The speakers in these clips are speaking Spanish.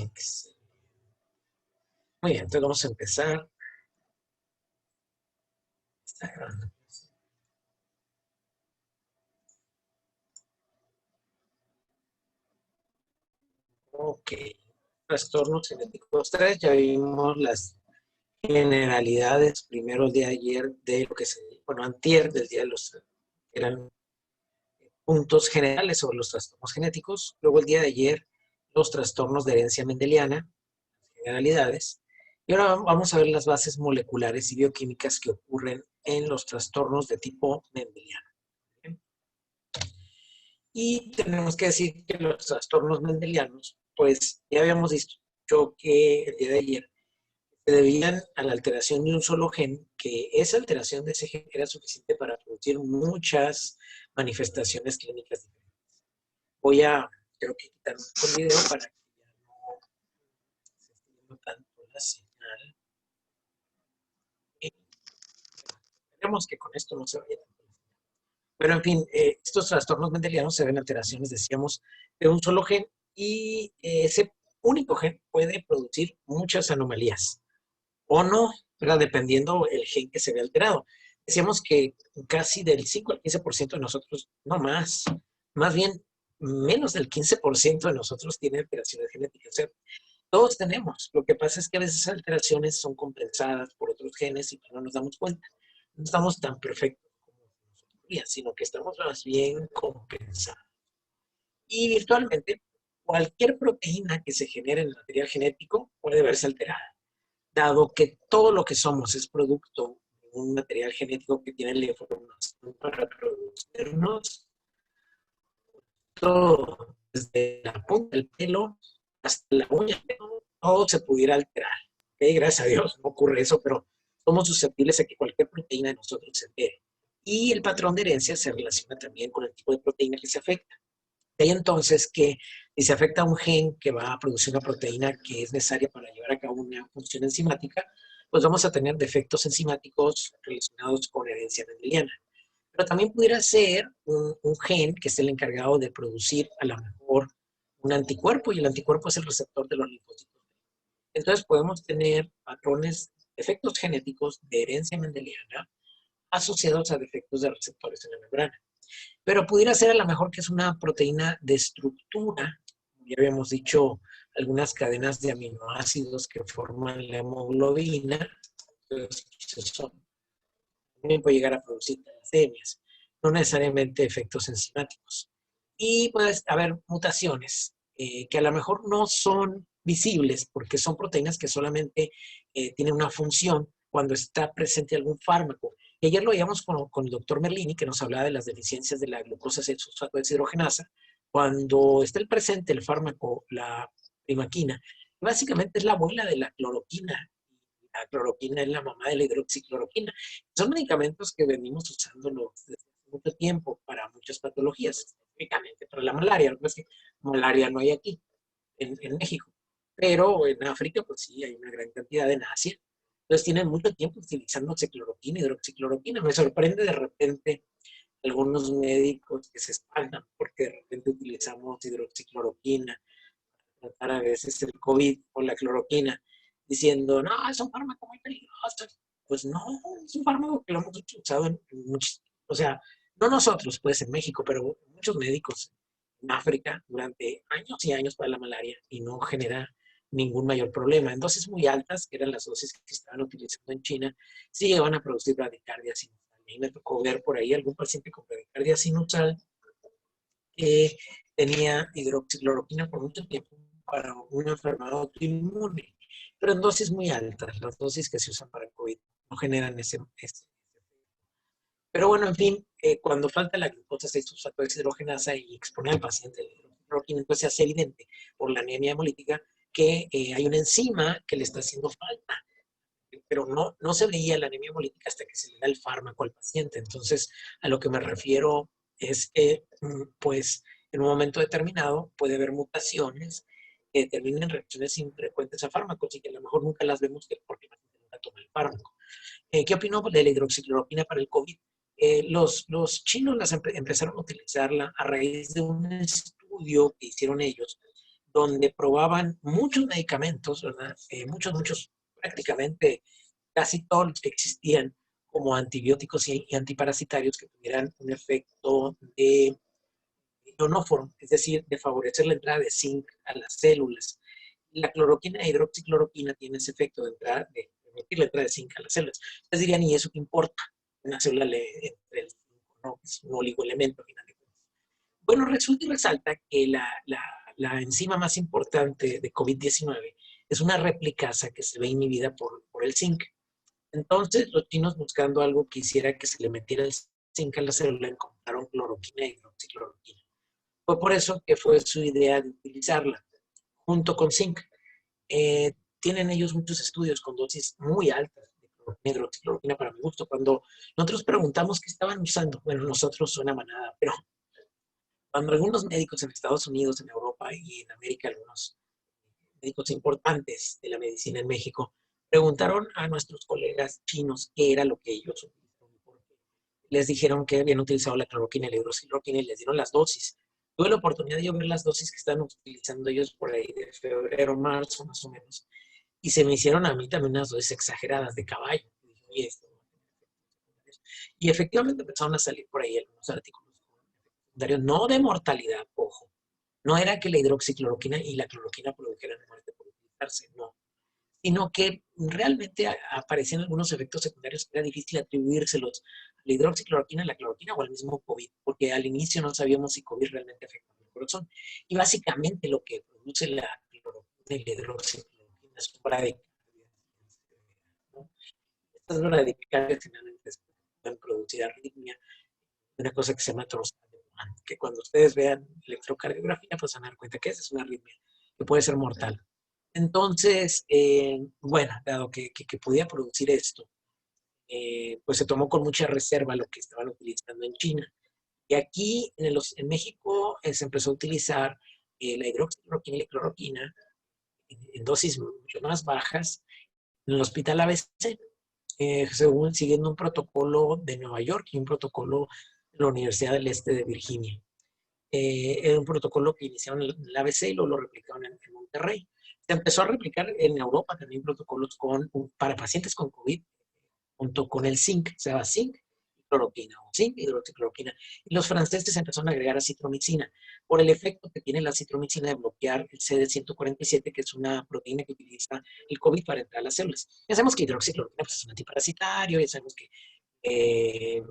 Excelente. Muy bien, entonces vamos a empezar. Está grabando. Ok. Trastornos genéticos 3, ya vimos las generalidades primero el día de ayer de lo que se, bueno, antier del día de los, eran puntos generales sobre los trastornos genéticos. Luego el día de ayer los trastornos de herencia mendeliana, generalidades. Y ahora vamos a ver las bases moleculares y bioquímicas que ocurren en los trastornos de tipo mendeliano. ¿Bien? Y tenemos que decir que los trastornos mendelianos, pues ya habíamos dicho que el día de ayer se debían a la alteración de un solo gen, que esa alteración de ese gen era suficiente para producir muchas manifestaciones clínicas diferentes. Voy a, creo que quitar un poco el video para que ya no se esté viendo tanto la señal. Esperemos que con esto no se vaya tanto. Pero en fin, estos trastornos mendelianos se ven alteraciones, decíamos, de un solo gen y ese único gen puede producir muchas anomalías o no, ¿verdad? Dependiendo el gen que se ve alterado. Decíamos que casi del 5 al 15% de nosotros, no más, más bien menos del 15% de nosotros tiene alteraciones genéticas. O sea, todos tenemos. Lo que pasa es que a veces esas alteraciones son compensadas por otros genes y no nos damos cuenta. No estamos tan perfectos como nosotros, sino que estamos más bien compensados. Y virtualmente, cualquier proteína que se genere en el material genético puede verse alterada, dado que todo lo que somos es producto de un material genético que tiene la información para producirnos todo, desde la punta del pelo hasta la uña, todo se pudiera alterar. ¿Okay? Gracias a Dios no ocurre eso, pero somos susceptibles a que cualquier proteína de nosotros se altere. Y el patrón de herencia se relaciona también con el tipo de proteína que se afecta. De ahí entonces que si se afecta a un gen que va a producir una proteína que es necesaria para llevar a cabo una función enzimática, pues vamos a tener defectos enzimáticos relacionados con herencia mendeliana. Pero también pudiera ser un gen que es el encargado de producir a lo mejor un anticuerpo y el anticuerpo es el receptor de los linfocitos. Entonces podemos tener patrones, efectos genéticos de herencia mendeliana asociados a defectos de receptores en la membrana. Pero pudiera ser a lo mejor que es una proteína de estructura, ya habíamos dicho, algunas cadenas de aminoácidos que forman la hemoglobina, entonces eso también puede llegar a producir talasemias, no necesariamente efectos enzimáticos. Y puede haber mutaciones que a lo mejor no son visibles porque son proteínas que solamente tienen una función cuando está presente algún fármaco. Y ayer lo veíamos con el doctor Merlini, que nos hablaba de las deficiencias de la glucosa 6-fosfato deshidrogenasa. Cuando está presente el fármaco, la primaquina, básicamente es la abuela de la cloroquina. La cloroquina es la mamá de la hidroxicloroquina. Son medicamentos que venimos usándolos desde hace mucho tiempo para muchas patologías, específicamente para la malaria. Lo que es que malaria no hay aquí, en México, pero en África, pues sí, hay una gran cantidad en Asia. Entonces tienen mucho tiempo utilizando cicloroquina, hidroxicloroquina. Me sorprende de repente algunos médicos que se espantan porque de repente utilizamos hidroxicloroquina para tratar a veces el COVID o la cloroquina, diciendo, no, es un fármaco muy peligroso. Pues no, es un fármaco que lo hemos usado en muchos, o sea, no nosotros, pues en México, pero muchos médicos en África durante años y años para la malaria y no genera ningún mayor problema. En dosis muy altas, que eran las dosis que estaban utilizando en China, sí llegaban a producir bradicardia sinusal. Y me tocó ver por ahí algún paciente con bradicardia sinusal que tenía hidroxicloroquina por mucho tiempo para una enfermedad autoinmune, pero en dosis muy altas. Las dosis que se usan para el COVID no generan ese. Pero bueno, en fin, cuando falta la glucosa 6-fosfato deshidrogenasa y exponer al paciente a la hidroxicloroquina, entonces se hace evidente por la anemia hemolítica que hay una enzima que le está haciendo falta, pero no se veía la anemia hemolítica hasta que se le da el fármaco al paciente. Entonces, a lo que me refiero es que, pues, en un momento determinado puede haber mutaciones que determinen reacciones infrecuentes a fármacos y que a lo mejor nunca las vemos porque el paciente nunca toma el fármaco. ¿Qué opino de la hidroxicloroquina para el COVID? Los chinos empezaron a utilizarla a raíz de un estudio que hicieron ellos donde probaban muchos medicamentos, ¿verdad? Muchos, prácticamente casi todos los que existían como antibióticos y antiparasitarios que tuvieran un efecto de ionóforo, es decir, de favorecer la entrada de zinc a las células. La cloroquina e hidroxicloroquina tiene ese efecto de permitir la entrada de zinc a las células. Ustedes dirían, ¿y eso qué importa? Una célula le entre el zinc, ¿no? Es un oligoelemento, al final de cuentas. Bueno, resulta y resalta que la enzima más importante de COVID-19 es una replicasa que se ve inhibida por el zinc. Entonces, los chinos, buscando algo que hiciera que se le metiera el zinc a la célula, encontraron cloroquina e hidroxicloroquina. Fue por eso que fue su idea de utilizarla junto con zinc. Tienen ellos muchos estudios con dosis muy altas de cloroquina, hidroxicloroquina, para mi gusto. Cuando nosotros preguntamos qué estaban usando, bueno, nosotros suena manada, pero cuando algunos médicos en Estados Unidos, en Europa y en América, algunos médicos importantes de la medicina en México, preguntaron a nuestros colegas chinos qué era lo que ellos utilizaban. Les dijeron que habían utilizado la cloroquina y la hidroxicloroquina y les dieron las dosis. Tuve la oportunidad de ver las dosis que están utilizando ellos por ahí de febrero, marzo, más o menos. Y se me hicieron a mí también unas dosis exageradas de caballo. Y efectivamente empezaron a salir por ahí algunos artículos secundarios, no de mortalidad, ojo. No era que la hidroxicloroquina y la cloroquina produjeran muerte por utilizarse, no. Sino que realmente aparecían algunos efectos secundarios que era difícil atribuírselos a la hidroxicloroquina, a la cloroquina o al mismo COVID, porque al inicio no sabíamos si COVID realmente afectaba el corazón. Y básicamente lo que produce la cloroquina y la hidroxicloroquina es un bradicardia, ¿no? Estas bradicardias finalmente pueden producir arritmia, una cosa que se llama trospium, que cuando ustedes vean electrocardiografía, pues van a dar cuenta que esa es una arritmia que puede ser mortal. Entonces, bueno, dado que podía producir esto, pues se tomó con mucha reserva lo que estaban utilizando en China. Y aquí en México se empezó a utilizar la hidroxicloroquina y la cloroquina en dosis mucho más bajas en el hospital ABC, según siguiendo un protocolo de Nueva York y un protocolo de la Universidad del Este de Virginia. Era un protocolo que iniciaron en el ABC y luego lo replicaron en Monterrey. Se empezó a replicar en Europa también protocolos para pacientes con COVID junto con el zinc, o sea, zinc y cloroquina, o zinc, hidroxicloroquina. Y los franceses empezaron a agregar acitromicina por el efecto que tiene la acitromicina de bloquear el CD147, que es una proteína que utiliza el COVID para entrar a las células. Ya sabemos que hidroxicloroquina pues, es un antiparasitario, ya sabemos que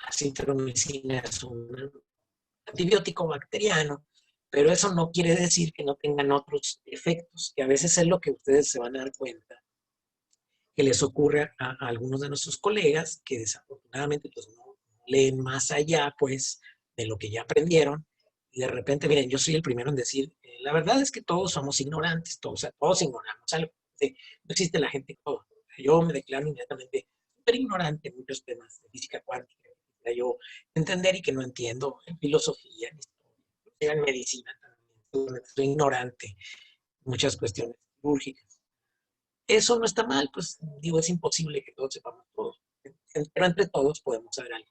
acitromicina es un antibiótico bacteriano, pero eso no quiere decir que no tengan otros efectos, que a veces es lo que ustedes se van a dar cuenta que les ocurre a algunos de nuestros colegas que desafortunadamente pues, no leen más allá pues, de lo que ya aprendieron y de repente, miren, yo soy el primero en decir, la verdad es que todos somos ignorantes, todos, o sea, todos ignoramos algo, ¿sí? No existe la gente todo. Yo me declaro inmediatamente súper ignorante en muchos temas de física cuántica, que yo entender y que no entiendo en filosofía, en historia, en medicina también, soy ignorante en muchas cuestiones quirúrgicas. Eso no está mal, pues digo, es imposible que todos sepamos todo, pero entre todos podemos saber algo.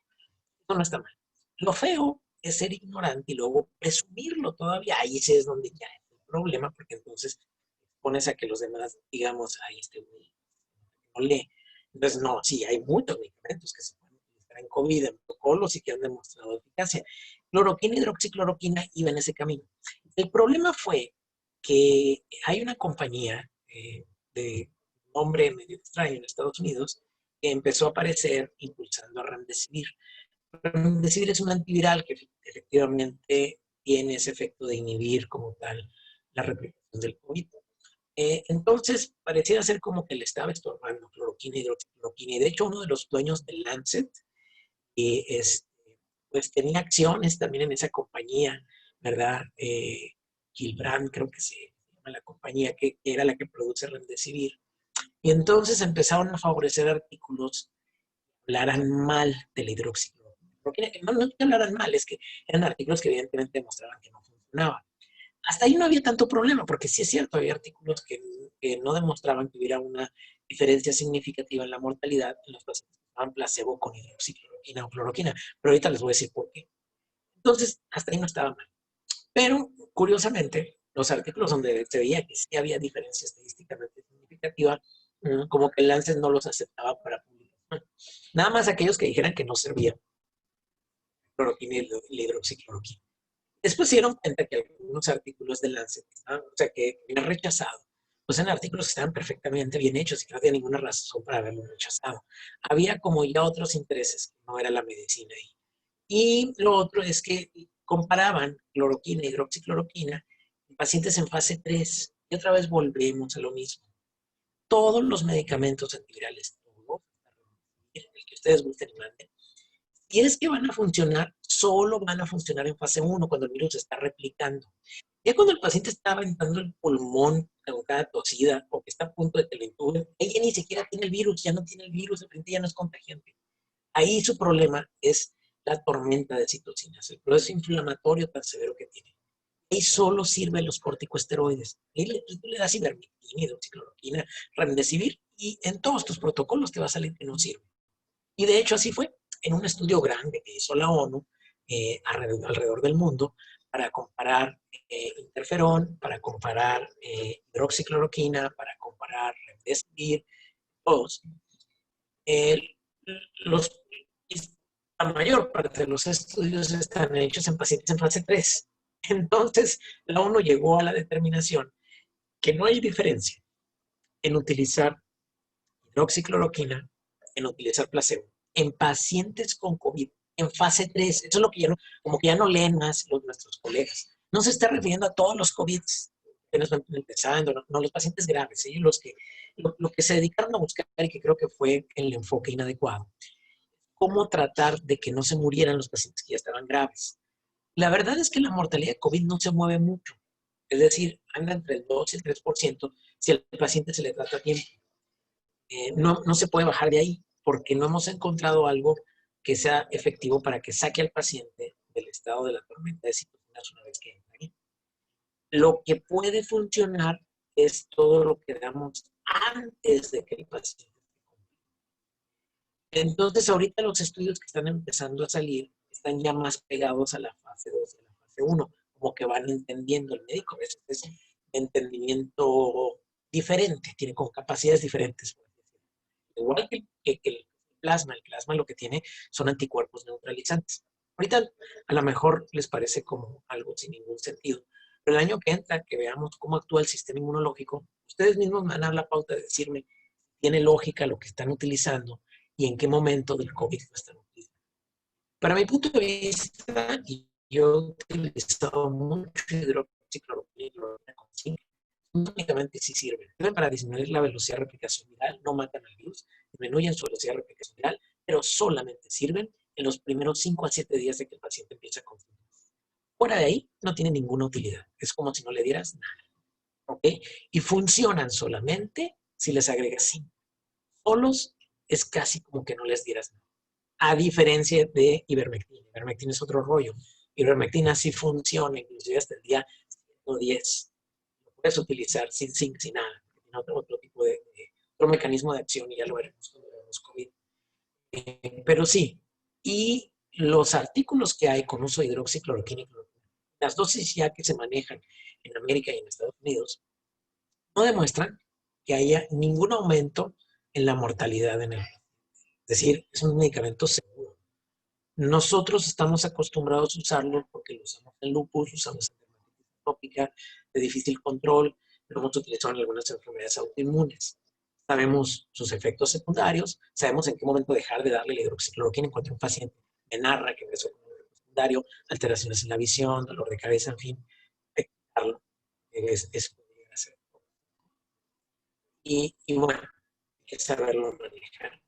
Eso no está mal. Lo feo es ser ignorante y luego presumirlo todavía. Ahí sí es donde ya es el problema, porque entonces pones a que los demás, digamos, ahí no lee. Entonces, no, sí, hay muchos medicamentos que se pueden utilizar en COVID, en protocolos y que han demostrado eficacia. Cloroquina, hidroxicloroquina iba en ese camino. El problema fue que hay una compañía de nombre medio extraño en Estados Unidos que empezó a aparecer impulsando a Remdesivir. Remdesivir es un antiviral que efectivamente tiene ese efecto de inhibir como tal la replicación del COVID. Entonces, pareciera ser como que le estaba estorbando cloroquina, hidroxicloroquina. Y de hecho, uno de los dueños del Lancet pues tenía acciones también en esa compañía, ¿verdad? Gilbrand, creo que se llama la compañía que era la que produce Remdesivir. Y entonces empezaron a favorecer artículos que hablaran mal de la hidroxicloroquina. No es que hablaran mal, es que eran artículos que evidentemente demostraban que no funcionaba. Hasta ahí no había tanto problema, porque sí es cierto, había artículos que no demostraban que hubiera una diferencia significativa en la mortalidad en los pacientes que estaban placebo con hidroxicloroquina o cloroquina. Pero ahorita les voy a decir por qué. Entonces, hasta ahí no estaba mal. Pero, curiosamente, los artículos donde se veía que sí había diferencia estadísticamente significativa, como que el Lancet no los aceptaba para publicar. Nada más aquellos que dijeran que no servía cloroquina y la hidroxicloroquina. Después se dieron cuenta que algunos artículos de Lancet, o sea, que habían rechazado, pues eran artículos que estaban perfectamente bien hechos y que no había ninguna razón para haberlos rechazado. Había como ya otros intereses, no era la medicina ahí. Y lo otro es que comparaban cloroquina y hidroxicloroquina en pacientes en fase 3. Y otra vez volvemos a lo mismo. Todos los medicamentos antivirales, todos, el que ustedes gusten y manden, si es que van a funcionar, solo van a funcionar en fase 1 cuando el virus se está replicando. Ya cuando el paciente está aventando el pulmón con cada tosida o que está a punto de que lo intuben, ella ni siquiera tiene el virus, ya no tiene el virus, el paciente ya no es contagiante. Ahí su problema es la tormenta de citocinas, el proceso inflamatorio tan severo que tiene. Ahí solo sirven los corticosteroides. Ahí tú le das ivermectina, hidroxicloroquina, remdesivir y en todos tus protocolos te va a salir que no sirve. Y de hecho así fue en un estudio grande que hizo la ONU alrededor del mundo para comparar interferón, para comparar hidroxicloroquina, para comparar remdesivir, todos. Eh, los, la mayor parte de los estudios están hechos en pacientes en fase 3. Entonces, la ONU llegó a la determinación que no hay diferencia en utilizar hidroxicloroquina, en utilizar placebo, en pacientes con COVID en fase 3. Eso es lo que ya no, como que ya no leen más nuestros colegas. No se está refiriendo a todos los COVID que nos van empezando, no, los pacientes graves, ellos los que, lo que se dedicaron a buscar y que creo que fue el enfoque inadecuado. Cómo tratar de que no se murieran los pacientes que ya estaban graves. La verdad es que la mortalidad de COVID no se mueve mucho. Es decir, anda entre el 2 y el 3% si al paciente se le trata a tiempo. No se puede bajar de ahí porque no hemos encontrado algo que sea efectivo para que saque al paciente del estado de la tormenta de citocinas una vez que entra ahí. Lo que puede funcionar es todo lo que damos antes de que el paciente. Entonces, ahorita los estudios que están empezando a salir están ya más pegados a la fase 2 y a la fase 1, como que van entendiendo el médico, es entendimiento diferente, tiene con capacidades diferentes. Igual que el plasma lo que tiene son anticuerpos neutralizantes. Ahorita a lo mejor les parece como algo sin ningún sentido, pero el año que entra, que veamos cómo actúa el sistema inmunológico, ustedes mismos me van a dar la pauta de decirme, tiene lógica lo que están utilizando y en qué momento del COVID lo están utilizando. Para mi punto de vista, yo he utilizado mucho hidroxicloroquina con zinc. Únicamente sí sirven. Sirven para disminuir la velocidad de replicación viral, no matan al virus, disminuyen su velocidad de replicación viral, pero solamente sirven en los primeros 5 a 7 días de que el paciente empieza con síntomas. Fuera de ahí, no tiene ninguna utilidad. Es como si no le dieras nada. ¿Ok? Y funcionan solamente si les agregas zinc. Solos es casi como que no les dieras nada. A diferencia de ivermectina. Ivermectina es otro rollo. Ivermectina sí funciona, inclusive hasta el día 110. Lo puedes utilizar sin nada. Tiene otro tipo otro mecanismo de acción y ya lo veremos cuando veamos COVID. Pero sí, y los artículos que hay con uso de hidroxicloroquina y cloroquina, las dosis ya que se manejan en América y en Estados Unidos, no demuestran que haya ningún aumento en la mortalidad en él. Es decir, es un medicamento seguro. Nosotros estamos acostumbrados a usarlo porque lo usamos en lupus, usamos en dermatitis atópica de difícil control, lo hemos utilizado en algunas enfermedades autoinmunes. Sabemos sus efectos secundarios, sabemos en qué momento dejar de darle la hidroxicloroquina en cuanto un paciente me narra que empezó con un efecto secundario, alteraciones en la visión, dolor de cabeza, en fin, es y bueno, hay que saberlo manejar.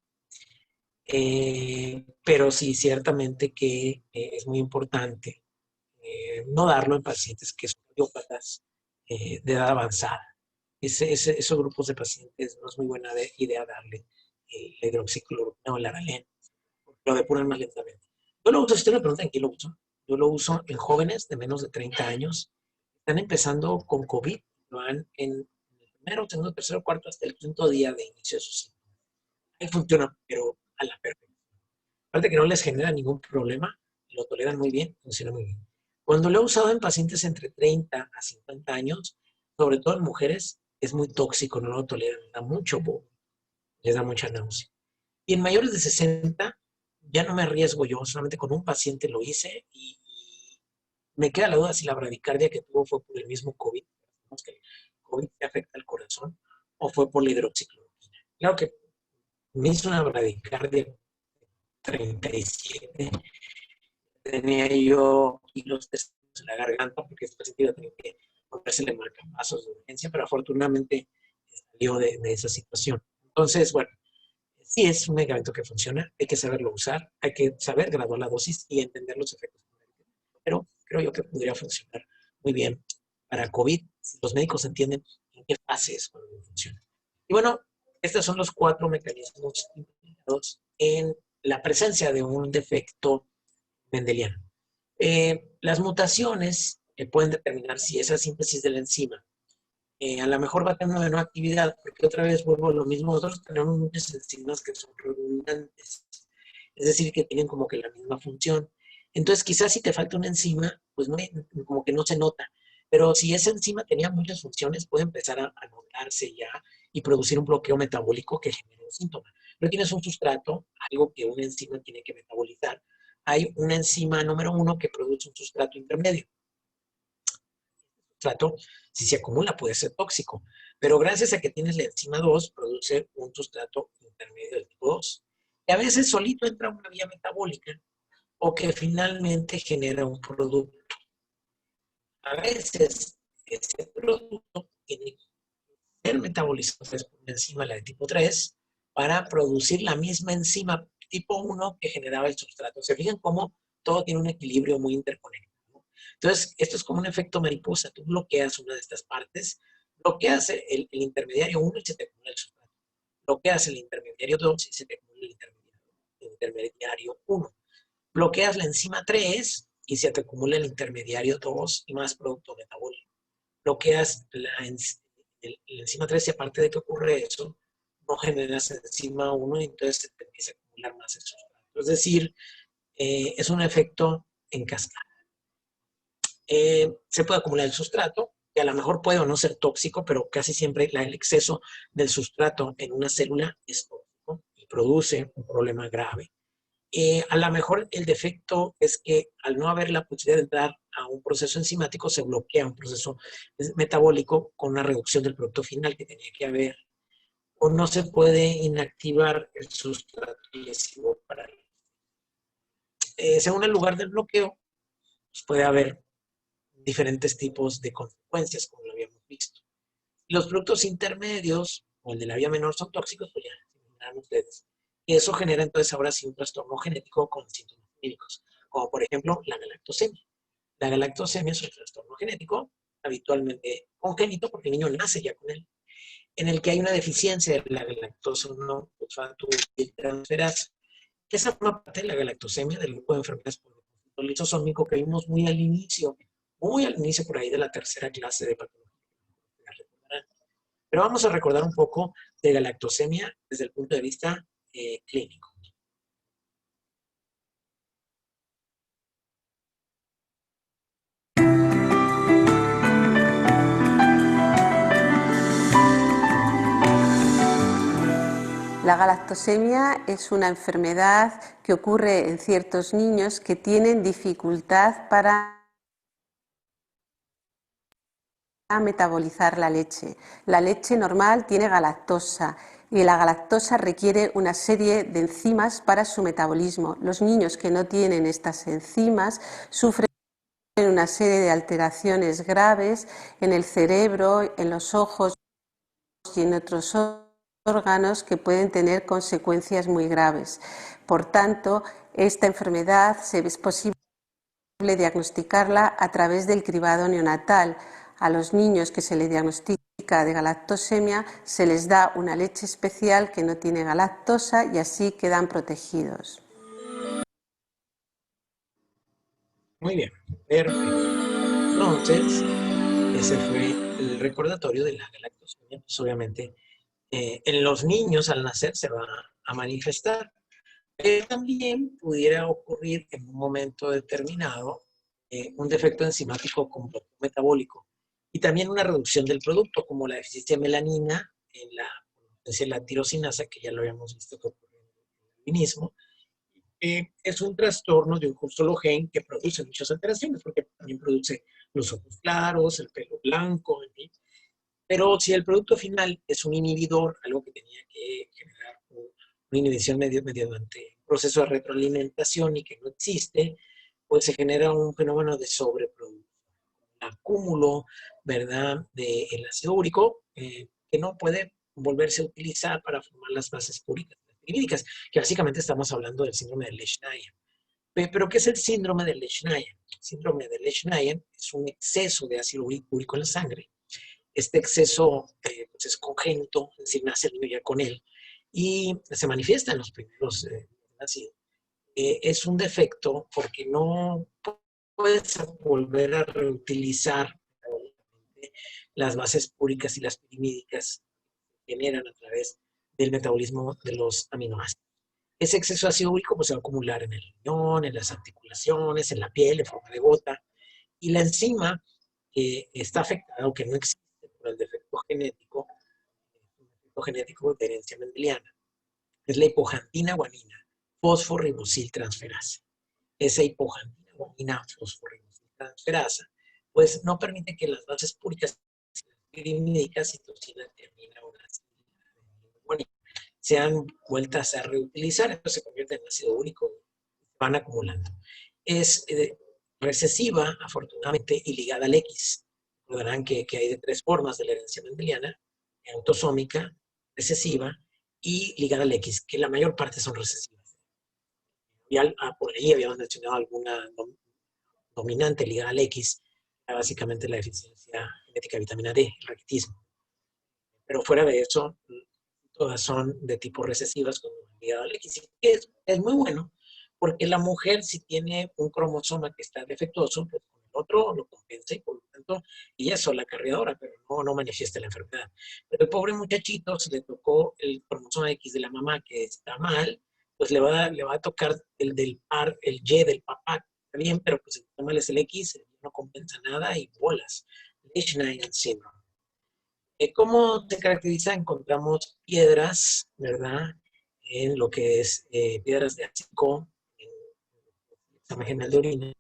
Pero sí, ciertamente que es muy importante no darlo en pacientes que son cardiópatas de edad avanzada. Esos grupos de pacientes no es muy buena idea darle la hidroxicloroquina o el Aralen, porque lo depuran más lentamente. Yo lo uso, si usted me pregunta en qué lo uso, yo lo uso en jóvenes de menos de 30 años, están empezando con COVID, lo van en el primero, segundo, tercero, cuarto, hasta el quinto día de inicio de sus síntomas. Ahí funciona, pero a la perfección. Aparte que no les genera ningún problema, lo toleran muy bien, funciona muy bien. Cuando lo he usado en pacientes entre 30 a 50 años, sobre todo en mujeres, es muy tóxico, no lo toleran, da mucho bobo, les da mucha náusea. Y en mayores de 60, ya no me arriesgo yo, solamente con un paciente lo hice y me queda la duda si la bradicardia que tuvo fue por el mismo COVID, que el COVID te afecta al corazón, o fue por la hidroxicloroquina. Claro que me hizo una bradicardia 37, tenía yo kilos de en la garganta porque este paciente iba a tener que ponérsele marcapasos de urgencia, pero afortunadamente salió de esa situación. Entonces, bueno, sí es un medicamento que funciona, hay que saberlo usar, hay que saber graduar la dosis y entender los efectos. Pero creo yo que podría funcionar muy bien para COVID si los médicos entienden en qué fase es cuando funciona. Y bueno, estos son los 4 mecanismos implicados en la presencia de un defecto mendeliano. Las mutaciones pueden determinar si esa síntesis de la enzima a lo mejor va a tener una menor actividad, porque otra vez vuelvo a lo mismo, nosotros tenemos muchas enzimas que son redundantes, es decir, que tienen como que la misma función. Entonces, quizás si te falta una enzima, pues no, como que no se nota, pero si esa enzima tenía muchas funciones, puede empezar a notarse ya y producir un bloqueo metabólico que genera un síntoma. Pero tienes un sustrato, algo que una enzima tiene que metabolizar. Hay una enzima número 1 que produce un sustrato intermedio. Sustrato, si se acumula, puede ser tóxico. Pero gracias a que tienes la enzima 2, produce un sustrato intermedio del tipo 2. Y a veces solito entra una vía metabólica o que finalmente genera un producto. A veces ese producto tiene que ser metabolizado por una enzima, la de tipo 3, para producir la misma enzima tipo 1 que generaba el sustrato. Se fijan cómo todo tiene un equilibrio muy interconectado. Entonces, esto es como un efecto mariposa. Tú bloqueas una de estas partes, bloqueas el intermediario 1 y se te acumula el sustrato. Bloqueas el intermediario 2 y se te acumula el intermediario 1. Bloqueas la enzima 3 y se te acumula el intermediario 2 y más producto metabólico. Bloqueas la enzima 3 y aparte de que ocurre eso, no generas enzima 1 y entonces se te empieza a acumular más el sustrato. Es decir, es un efecto en cascada. Se puede acumular el sustrato, que a lo mejor puede o no ser tóxico, pero casi siempre el exceso del sustrato en una célula es tóxico y produce un problema grave. A lo mejor el defecto es que al no haber la posibilidad de entrar a un proceso enzimático, se bloquea un proceso metabólico con una reducción del producto final que tenía que haber, o no se puede inactivar el sustrato lesivo para según el lugar del bloqueo, pues puede haber diferentes tipos de consecuencias, como lo habíamos visto. Los productos intermedios o el de la vía menor son tóxicos, pues ya verán ustedes. Y eso genera entonces ahora sí un trastorno genético con síntomas clínicos, como por ejemplo la galactosemia. La galactosemia es un trastorno genético, habitualmente congénito, porque el niño nace ya con él, en el que hay una deficiencia de la galactosa 1 fosfato-transferasa. Esa forma parte de la galactosemia del grupo de enfermedades por depósito lisosómico que vimos muy al inicio por ahí de la tercera clase de patología. Pero vamos a recordar un poco de galactosemia desde el punto de vista clínico. La galactosemia es una enfermedad que ocurre en ciertos niños que tienen dificultad para metabolizar la leche. La leche normal tiene galactosa y la galactosa requiere una serie de enzimas para su metabolismo. Los niños que no tienen estas enzimas sufren una serie de alteraciones graves en el cerebro, en los ojos y en otros órganos que pueden tener consecuencias muy graves. Por tanto, esta enfermedad es posible diagnosticarla a través del cribado neonatal. A los niños que se les diagnostica de galactosemia se les da una leche especial que no tiene galactosa y así quedan protegidos. Muy bien, perfecto. Entonces, ese fue el recordatorio de la galactosemia. Pues obviamente, en los niños al nacer se va a manifestar. Pero también pudiera ocurrir en un momento determinado un defecto enzimático con bloqueo metabólico y también una reducción del producto, como la deficiencia de melanina en la tirosinasa, que ya lo habíamos visto que ocurre en el albinismo. Es un trastorno de un solo gen que produce muchas alteraciones, porque también produce los ojos claros, el pelo blanco, en fin. Pero si el producto final es un inhibidor, algo que tenía que generar una inhibición mediante un proceso de retroalimentación y que no existe, pues se genera un fenómeno de sobreproducción, acúmulo, ¿verdad?, del ácido úrico, que no puede volverse a utilizar para formar las bases púricas lipídicas, que básicamente estamos hablando del síndrome de Lesch-Nayen. ¿Pero qué es el síndrome de Lesch-Nayen? El síndrome de Lesch-Nayen es un exceso de ácido úrico en la sangre. Este exceso pues es congénito, es decir, nace el niño ya con él, y se manifiesta en los primeros nacidos. Es un defecto porque no puedes volver a reutilizar las bases púricas y las pirimídicas que generan a través del metabolismo de los aminoácidos. Ese exceso de ácido úrico pues, se va a acumular en el riñón, en las articulaciones, en la piel, en forma de gota, y la enzima que está afectada o que no existe por el defecto genético de herencia mendeliana, es la hipoxantina guanina fosforibosiltransferasa. Esa hipoxantina guanina fosforibosiltransferasa pues no permite que las bases púricas pirimídicas, citosina, tiamina, guanina, sean vueltas a reutilizar, entonces se convierte en ácido úrico, van acumulando. Es recesiva, afortunadamente, y ligada al X. Recordarán que hay de tres formas de la herencia mendeliana: autosómica, recesiva y ligada al X, que la mayor parte son recesivas. Ya por ahí habíamos mencionado alguna dominante ligada al X, básicamente la deficiencia genética de vitamina D, el raquitismo. Pero fuera de eso, todas son de tipo recesivas con ligado al X. Es muy bueno, porque la mujer, si tiene un cromosoma que está defectuoso, pues con el otro lo compensa y por lo tanto ella es sola carriadora, pero no manifiesta la enfermedad. Pero el pobre muchachito, se le tocó el cromosoma X de la mamá que está mal, pues le va a tocar el del par, el Y del papá, está bien, pero pues el que está mal es el X, no compensa nada y bolas. Lesch-Nayen syndrome. ¿Cómo se caracteriza? Encontramos piedras, ¿verdad? En lo que es piedras de ácido, en examen general de orina.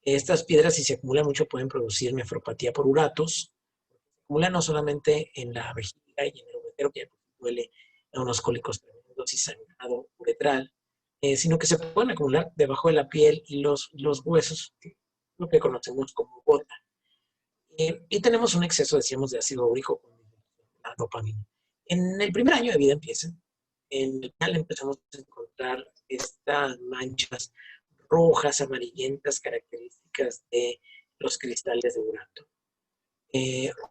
Estas piedras, si se acumulan mucho, pueden producir nefropatía por uratos. Se acumulan no solamente en la vejiga y en el uretero, que duele a unos cólicos tremendos y sangrado uretral, sino que se pueden acumular debajo de la piel y los huesos, lo que conocemos como gota. Y tenemos un exceso, decíamos, de ácido úrico con la dopamina. En el primer año de vida en el cual empezamos a encontrar estas manchas rojas, amarillentas, características de los cristales de urato.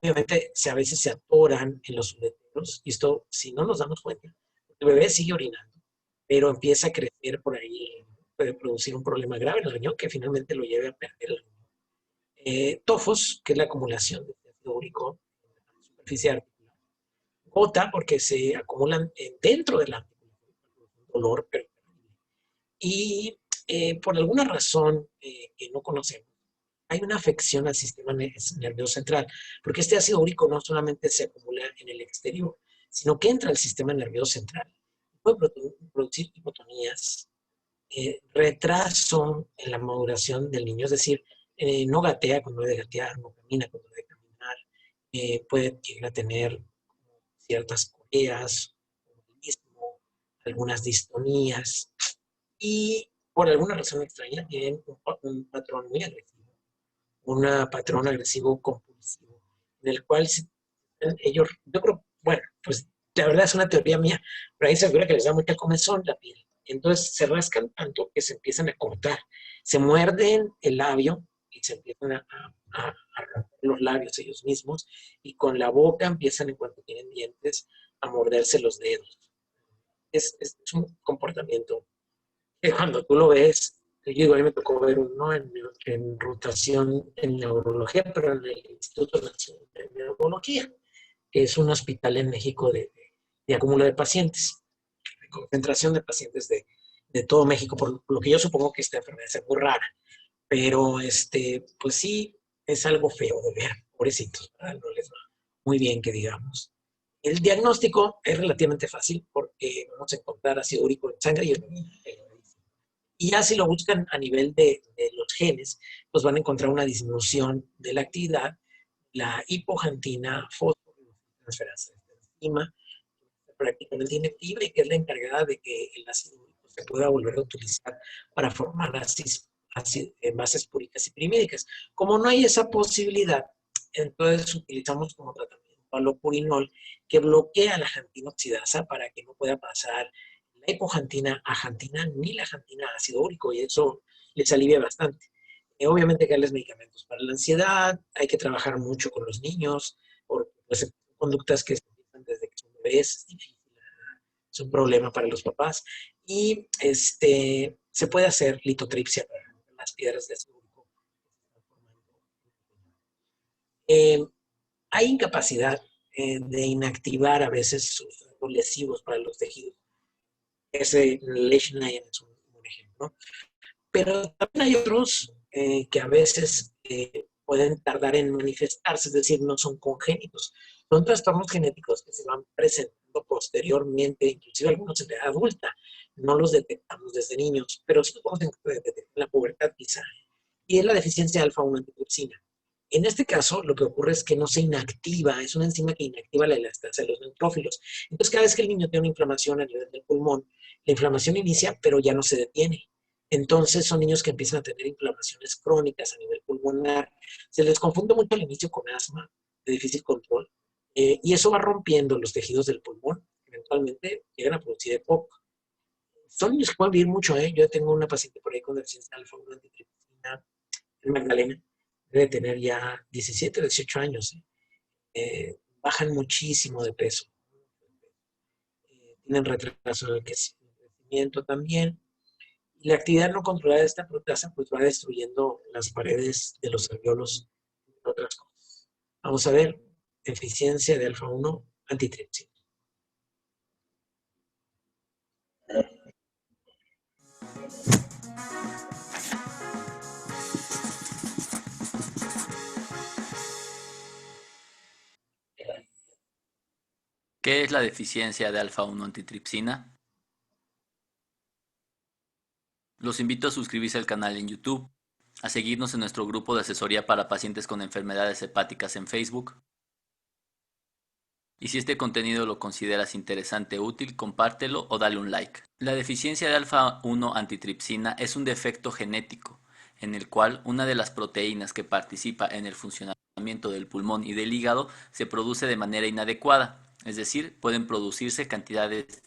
Obviamente, a veces se atoran en los ureteros, y esto, si no nos damos cuenta, el bebé sigue orinando, pero empieza a crecer por ahí, puede producir un problema grave en el riñón que finalmente lo lleve a perder el riñón. Tofos, que es la acumulación de ácido úrico en la superficie articular. Gota, porque se acumulan dentro de la articulación, dolor, pero y por alguna razón que no conocemos, hay una afección al sistema nervioso central, porque este ácido úrico no solamente se acumula en el exterior, sino que entra al sistema nervioso central. Puede producir hipotonías, retraso en la maduración del niño, es decir, no gatea cuando debe gatear, no camina cuando debe caminar, puede llegar a tener ciertas coreas, algunas distonías, y por alguna razón extraña tienen un patrón muy agresivo, un patrón agresivo compulsivo, en el cual ellos, yo creo, bueno, pues la verdad es una teoría mía, pero ahí se asegura que les da mucha comezón la piel. Entonces se rascan tanto que se empiezan a cortar, se muerden el labio y se empiezan a romper los labios ellos mismos, y con la boca empiezan, en cuanto tienen dientes, a morderse los dedos. Es un comportamiento que cuando tú lo ves, yo digo, a mí me tocó ver uno en rotación en neurología, pero en el Instituto Nacional de Neurología, que es un hospital en México de acúmulo de pacientes, de concentración de pacientes de todo México, por lo que yo supongo que esta enfermedad es muy rara. pero pues sí, es algo feo de ver, pobrecitos, ¿verdad? No les va muy bien, que digamos. El diagnóstico es relativamente fácil porque vamos a encontrar ácido úrico en sangre y ya si lo buscan a nivel de los genes, pues van a encontrar una disminución de la actividad, la hipoxantina fosfotransferasa de esta enzima, prácticamente inactiva y que es la encargada de que el ácido úrico se pueda volver a utilizar para formar bases púricas y pirimídicas. Como no hay esa posibilidad, entonces utilizamos como tratamiento allopurinol que bloquea la xantina oxidasa para que no pueda pasar la hipoxantina a xantina ni la xantina a ácido úrico y eso les alivia bastante. Obviamente hay que darles medicamentos para la ansiedad, hay que trabajar mucho con los niños, porque pues, son conductas que se empiezan desde que son bebés, es difícil, es un problema para los papás. Y se puede hacer litotripsia para las piedras de ácido úrico. Eh, Hay incapacidad de inactivar a veces sustratos lesivos para los tejidos. Ese Leishman es un ejemplo. Pero también hay otros que a veces pueden tardar en manifestarse, es decir, no son congénitos. Son trastornos genéticos que se van presentando posteriormente, inclusive algunos en edad adulta. No los detectamos desde niños, pero sí los podemos detectar en la pubertad quizá. Y es la deficiencia de alfa-1 antitrypsina. En este caso, lo que ocurre es que no se inactiva, es una enzima que inactiva la elastasa de los neutrófilos. Entonces, cada vez que el niño tiene una inflamación a nivel del pulmón, la inflamación inicia, pero ya no se detiene. Entonces, son niños que empiezan a tener inflamaciones crónicas a nivel pulmonar. Se les confunde mucho al inicio con asma, de difícil control, y eso va rompiendo los tejidos del pulmón. Eventualmente llegan a producir EPOC. Son niños que pueden vivir mucho, ¿eh? Yo tengo una paciente por ahí con deficiencia de alfa-1 antitrypsina en Magdalena, debe tener ya 17 o 18 años. Bajan muchísimo de peso. Tienen retraso en el crecimiento también. Y la actividad no controlada de esta proteasa pues va destruyendo las paredes de los alveolos, entre otras cosas. Vamos a ver, deficiencia de alfa-1 antitripsina. ¿Qué es la deficiencia de alfa-1 antitripsina? Los invito a suscribirse al canal en YouTube, a seguirnos en nuestro grupo de asesoría para pacientes con enfermedades hepáticas en Facebook. Y si este contenido lo consideras interesante o útil, compártelo o dale un like. La deficiencia de alfa-1 antitripsina es un defecto genético, en el cual una de las proteínas que participa en el funcionamiento del pulmón y del hígado se produce de manera inadecuada, es decir, pueden producirse cantidades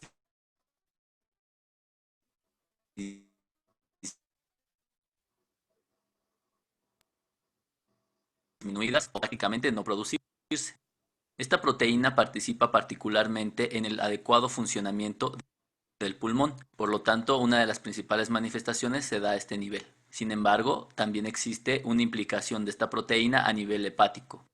disminuidas o prácticamente no producirse. Esta proteína participa particularmente en el adecuado funcionamiento del pulmón, por lo tanto, una de las principales manifestaciones se da a este nivel. Sin embargo, también existe una implicación de esta proteína a nivel hepático.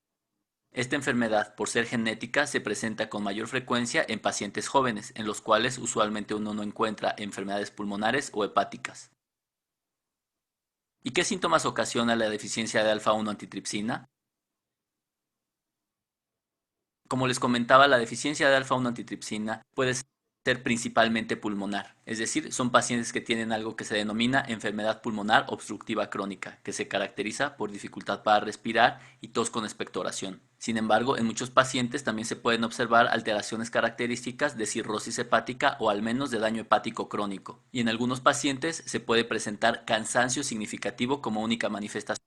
Esta enfermedad, por ser genética, se presenta con mayor frecuencia en pacientes jóvenes, en los cuales usualmente uno no encuentra enfermedades pulmonares o hepáticas. ¿Y qué síntomas ocasiona la deficiencia de alfa-1 antitripsina? Como les comentaba, la deficiencia de alfa-1 antitripsina puede ser principalmente pulmonar, es decir, son pacientes que tienen algo que se denomina enfermedad pulmonar obstructiva crónica, que se caracteriza por dificultad para respirar y tos con expectoración. Sin embargo, en muchos pacientes también se pueden observar alteraciones características de cirrosis hepática o al menos de daño hepático crónico. Y en algunos pacientes se puede presentar cansancio significativo como única manifestación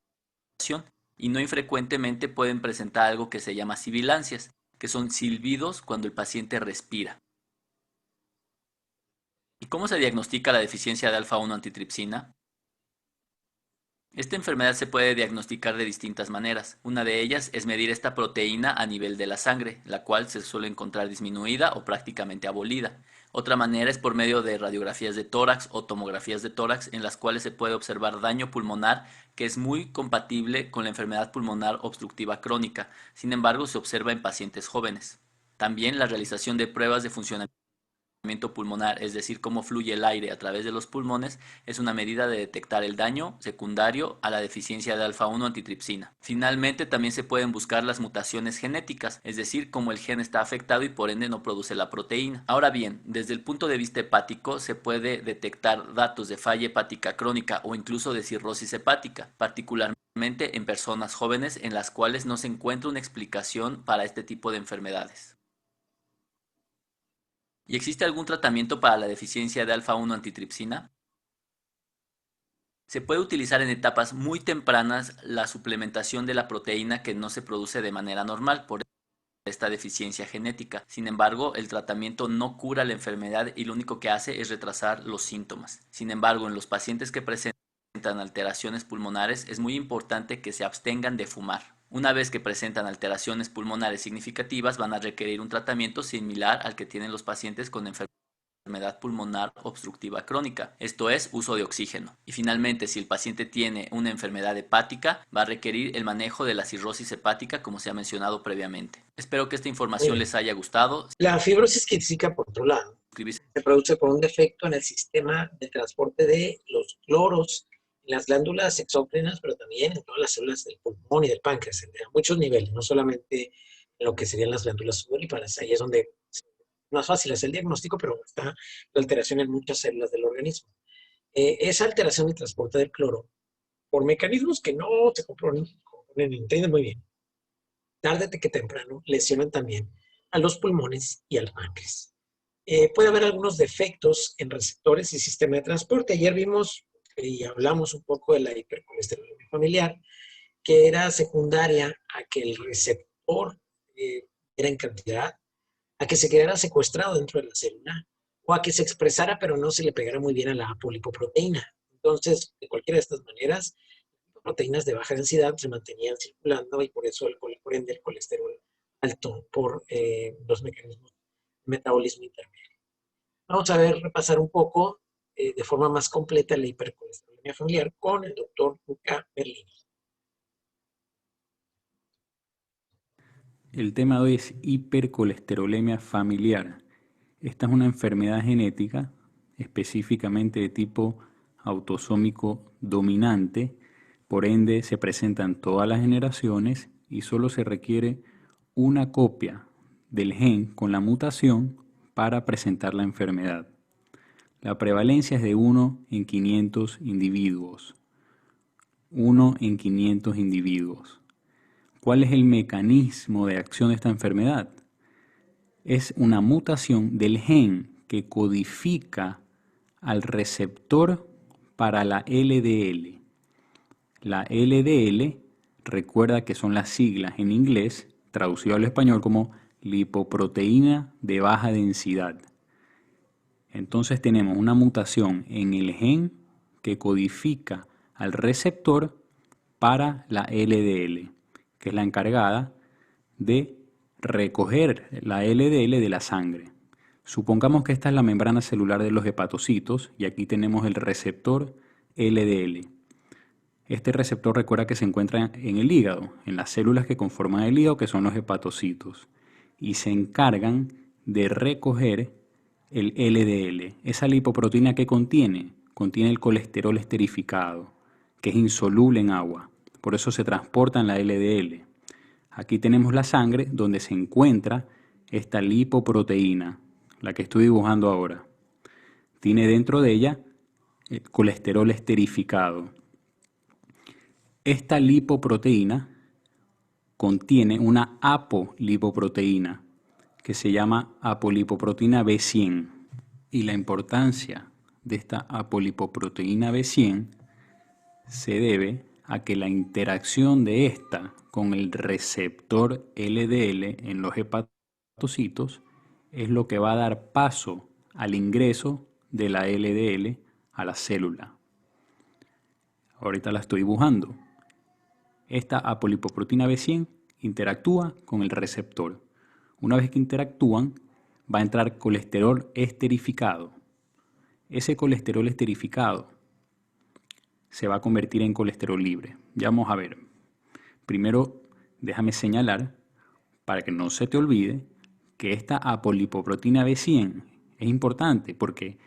y no infrecuentemente pueden presentar algo que se llama sibilancias, que son silbidos cuando el paciente respira. ¿Y cómo se diagnostica la deficiencia de alfa-1 antitripsina? Esta enfermedad se puede diagnosticar de distintas maneras. Una de ellas es medir esta proteína a nivel de la sangre, la cual se suele encontrar disminuida o prácticamente abolida. Otra manera es por medio de radiografías de tórax o tomografías de tórax en las cuales se puede observar daño pulmonar que es muy compatible con la enfermedad pulmonar obstructiva crónica. Sin embargo, se observa en pacientes jóvenes. También la realización de pruebas de funcionamiento pulmonar, es decir, cómo fluye el aire a través de los pulmones, es una medida de detectar el daño secundario a la deficiencia de alfa-1 antitripsina. Finalmente, también se pueden buscar las mutaciones genéticas, es decir, cómo el gen está afectado y por ende no produce la proteína. Ahora bien, desde el punto de vista hepático, se puede detectar datos de falla hepática crónica o incluso de cirrosis hepática, particularmente en personas jóvenes en las cuales no se encuentra una explicación para este tipo de enfermedades. ¿Y existe algún tratamiento para la deficiencia de alfa-1 antitripsina? Se puede utilizar en etapas muy tempranas la suplementación de la proteína que no se produce de manera normal por esta deficiencia genética. Sin embargo, el tratamiento no cura la enfermedad y lo único que hace es retrasar los síntomas. Sin embargo, en los pacientes que presentan alteraciones pulmonares es muy importante que se abstengan de fumar. Una vez que presentan alteraciones pulmonares significativas, van a requerir un tratamiento similar al que tienen los pacientes con enfermedad pulmonar obstructiva crónica, esto es, uso de oxígeno. Y finalmente, si el paciente tiene una enfermedad hepática, va a requerir el manejo de la cirrosis hepática, como se ha mencionado previamente. Espero que esta Muy información bien. les haya gustado. La fibrosis quística, por otro lado, Suscribirse. se produce por un defecto en el sistema de transporte de los cloros en las glándulas exócrinas, pero también en todas las células del pulmón y del páncreas, en muchos niveles, no solamente en lo que serían las glándulas sudoríparas. Ahí es donde es más fácil hacer el diagnóstico, pero está la alteración en muchas células del organismo. Esa alteración del transporte del cloro, por mecanismos que no se entienden muy bien, tarde que temprano lesionan también a los pulmones y al páncreas. Puede haber algunos defectos en receptores y sistema de transporte. Ayer vimos y hablamos un poco de la hipercolesterolemia familiar, que era secundaria a que el receptor era en cantidad, a que se quedara secuestrado dentro de la célula o a que se expresara pero no se le pegara muy bien a la apolipoproteína. Entonces, de cualquiera de estas maneras, proteínas de baja densidad se mantenían circulando y por eso por ende el colesterol alto por los mecanismos de metabolismo intermedio. Vamos a ver, repasar un poco de forma más completa la hipercolesterolemia familiar con el doctor Luca Berlini. El tema de hoy es hipercolesterolemia familiar. Esta es una enfermedad genética, específicamente de tipo autosómico dominante, por ende se presenta en todas las generaciones y solo se requiere una copia del gen con la mutación para presentar la enfermedad. La prevalencia es de 1 en 500 individuos. 1 en 500 individuos. ¿Cuál es el mecanismo de acción de esta enfermedad? Es una mutación del gen que codifica al receptor para la LDL. La LDL, recuerda que son las siglas en inglés, traducido al español como lipoproteína de baja densidad. Entonces tenemos una mutación en el gen que codifica al receptor para la LDL, que es la encargada de recoger la LDL de la sangre. Supongamos que esta es la membrana celular de los hepatocitos y aquí tenemos el receptor LDL. Este receptor recuerda que se encuentra en el hígado, en las células que conforman el hígado, que son los hepatocitos, y se encargan de recoger el LDL. Esa lipoproteína que contiene el colesterol esterificado, que es insoluble en agua. Por eso se transporta en la LDL. Aquí tenemos la sangre donde se encuentra esta lipoproteína, la que estoy dibujando ahora. Tiene dentro de ella el colesterol esterificado. Esta lipoproteína contiene una apolipoproteína que se llama apolipoproteína B100. Y la importancia de esta apolipoproteína B100 se debe a que la interacción de esta con el receptor LDL en los hepatocitos es lo que va a dar paso al ingreso de la LDL a la célula. Ahorita la estoy dibujando. Esta apolipoproteína B100 interactúa con el receptor. Una vez que interactúan, va a entrar colesterol esterificado. Ese colesterol esterificado se va a convertir en colesterol libre. Ya vamos a ver. Primero, déjame señalar, para que no se te olvide, que esta apolipoproteína B100 Es importante porque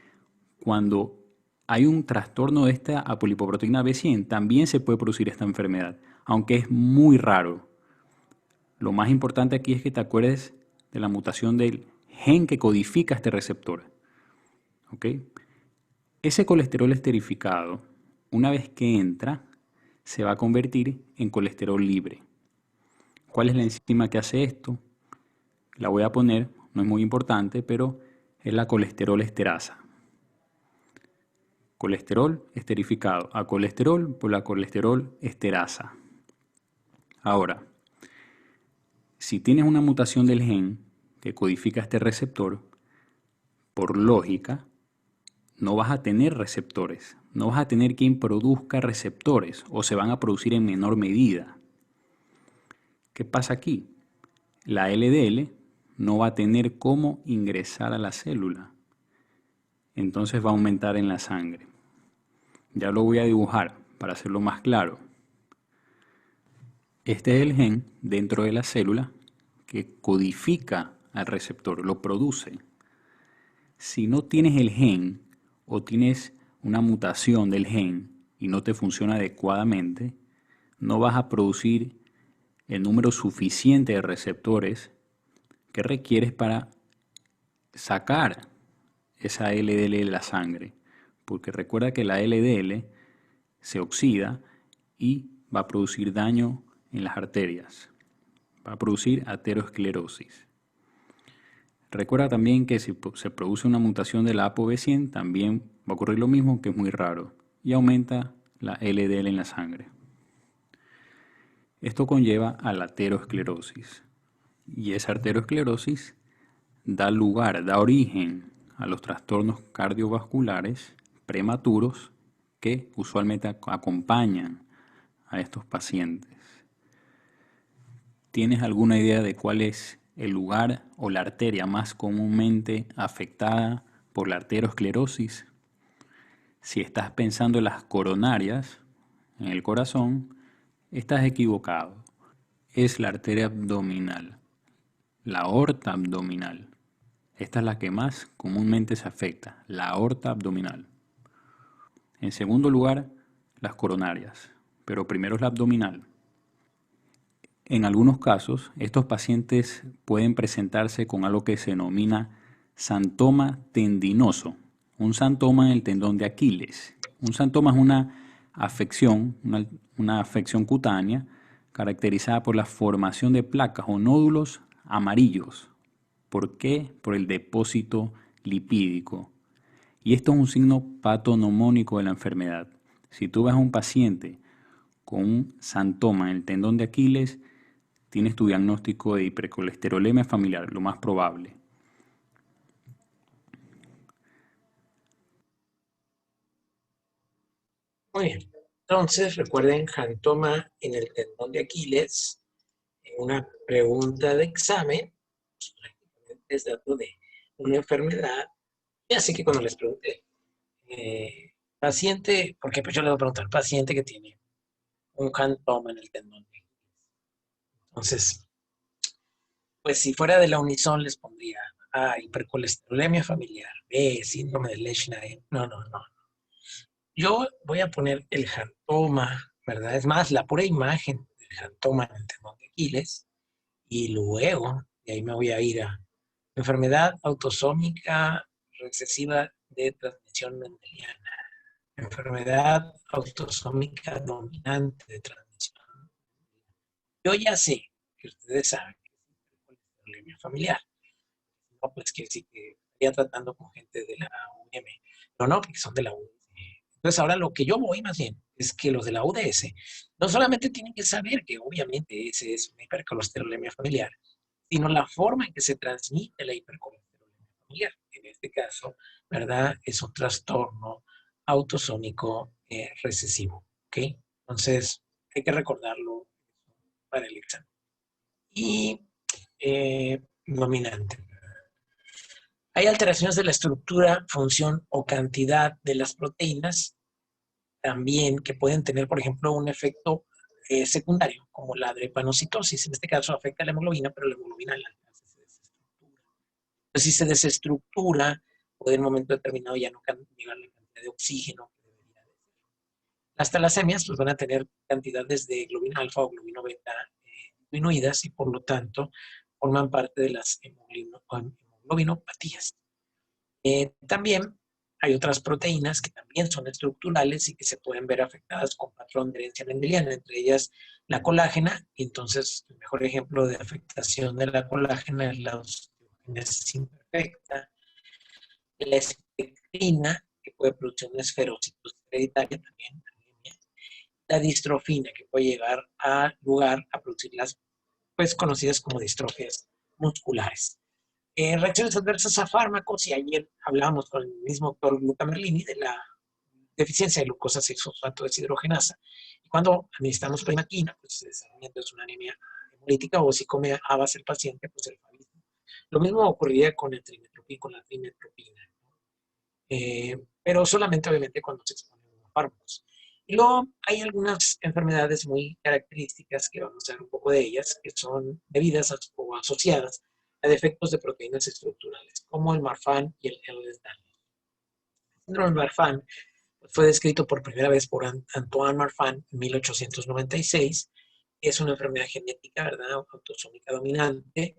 cuando hay un trastorno de esta apolipoproteína B100, también se puede producir esta enfermedad, aunque es muy raro. Lo más importante aquí es que te acuerdes de la mutación del gen que codifica este receptor. ¿Ok? Ese colesterol esterificado, una vez que entra, se va a convertir en colesterol libre. ¿Cuál es la enzima que hace esto? La voy a poner, no es muy importante, pero es la colesterol esterasa. Colesterol esterificado a colesterol por la colesterol esterasa. Ahora, si tienes una mutación del gen que codifica este receptor, por lógica, no vas a tener receptores, no vas a tener quien produzca receptores o se van a producir en menor medida. ¿Qué pasa aquí? La LDL no va a tener cómo ingresar a la célula, entonces va a aumentar en la sangre. Ya lo voy a dibujar para hacerlo más claro. Este es el gen dentro de la célula que codifica al receptor, lo produce. Si no tienes el gen o tienes una mutación del gen y no te funciona adecuadamente, no vas a producir el número suficiente de receptores que requieres para sacar esa LDL de la sangre. Porque recuerda que la LDL se oxida y va a producir daño en las arterias. Va a producir aterosclerosis. Recuerda también que si se produce una mutación de la ApoB100, también va a ocurrir lo mismo, que es muy raro, y aumenta la LDL en la sangre. Esto conlleva a la aterosclerosis, y esa aterosclerosis da lugar, da origen a los trastornos cardiovasculares prematuros que usualmente acompañan a estos pacientes. ¿Tienes alguna idea de cuál es el lugar o la arteria más comúnmente afectada por la arteriosclerosis? Si estás pensando en las coronarias, en el corazón, estás equivocado. Es la arteria abdominal, la aorta abdominal. Esta es la que más comúnmente se afecta, la aorta abdominal. En segundo lugar, las coronarias, pero primero es la abdominal. En algunos casos, estos pacientes pueden presentarse con algo que se denomina xantoma tendinoso, un xantoma en el tendón de Aquiles. Un xantoma es una afección cutánea caracterizada por la formación de placas o nódulos amarillos. ¿Por qué? Por el depósito lipídico. Y esto es un signo patonomónico de la enfermedad. Si tú ves a un paciente con un xantoma en el tendón de Aquiles, tienes tu diagnóstico de hipercolesterolemia familiar, lo más probable. Muy bien. Entonces, recuerden, xantoma en el tendón de Aquiles, en una pregunta de examen, pues, prácticamente es dato de una enfermedad. Y así que cuando les pregunté, paciente, porque pues yo le voy a preguntar, paciente que tiene un xantoma en el tendón de Aquiles. Entonces, pues si fuera de la Unison les pondría A, hipercolesterolemia familiar, B, síndrome de Lesch-Naegel. No. Yo voy a poner el xantoma, ¿verdad? Es más, la pura imagen del xantoma en el tendón de Aquiles, y luego de ahí me voy a ir a enfermedad autosómica recesiva de transmisión mendeliana, enfermedad autosómica dominante de transmisión. Yo ya sé que ustedes saben que es hipercolesterolemia familiar. No, pues que sí que estaría tratando con gente de la UM, pero no, porque son de la UDS. Entonces ahora lo que yo voy más bien es que los de la UDS no solamente tienen que saber que obviamente ese es una hipercolesterolemia familiar, sino la forma en que se transmite la hipercolesterolemia familiar. En este caso, ¿verdad? Es un trastorno autosómico recesivo, ¿ok? Entonces hay que recordarlo para el examen. Y dominante. Hay alteraciones de la estructura, función o cantidad de las proteínas también que pueden tener, por ejemplo, un efecto secundario, como la drepanocitosis. En este caso afecta a la hemoglobina, pero la hemoglobina se desestructura. Entonces, si se desestructura, puede en un momento determinado ya no llevar la cantidad de oxígeno que debería de ser. Las talasemias pues, van a tener cantidades de globina alfa o globina beta disminuidas y por lo tanto forman parte de las hemoglobinopatías. También hay otras proteínas que también son estructurales y que se pueden ver afectadas con patrón de herencia mendeliana, entre ellas la colágena. Y entonces, el mejor ejemplo de afectación de la colágena es la osteogénesis imperfecta, la espectrina, que puede producir una esferocitosis hereditaria también, la distrofina, que puede llegar a producir las pues, conocidas como distrofias musculares. Reacciones adversas a fármacos, y ayer hablábamos con el mismo doctor Luca Merlini de la deficiencia de glucosa 6-fosfato deshidrogenasa. Y cuando administramos primaquina, pues desarrollando es una anemia hemolítica, o si come habas el paciente, pues el favismo. Lo mismo ocurriría con el trimetropina, con la trimetropina. Pero solamente obviamente cuando se exponen a fármacos. Y luego hay algunas enfermedades muy características, que vamos a ver un poco de ellas, que son debidas o asociadas a defectos de proteínas estructurales, como el Marfan y el Ehlers-Danlos. El síndrome de Marfan fue descrito por primera vez por Antoine Marfan en 1896. Es una enfermedad genética, ¿verdad? Autosómica dominante.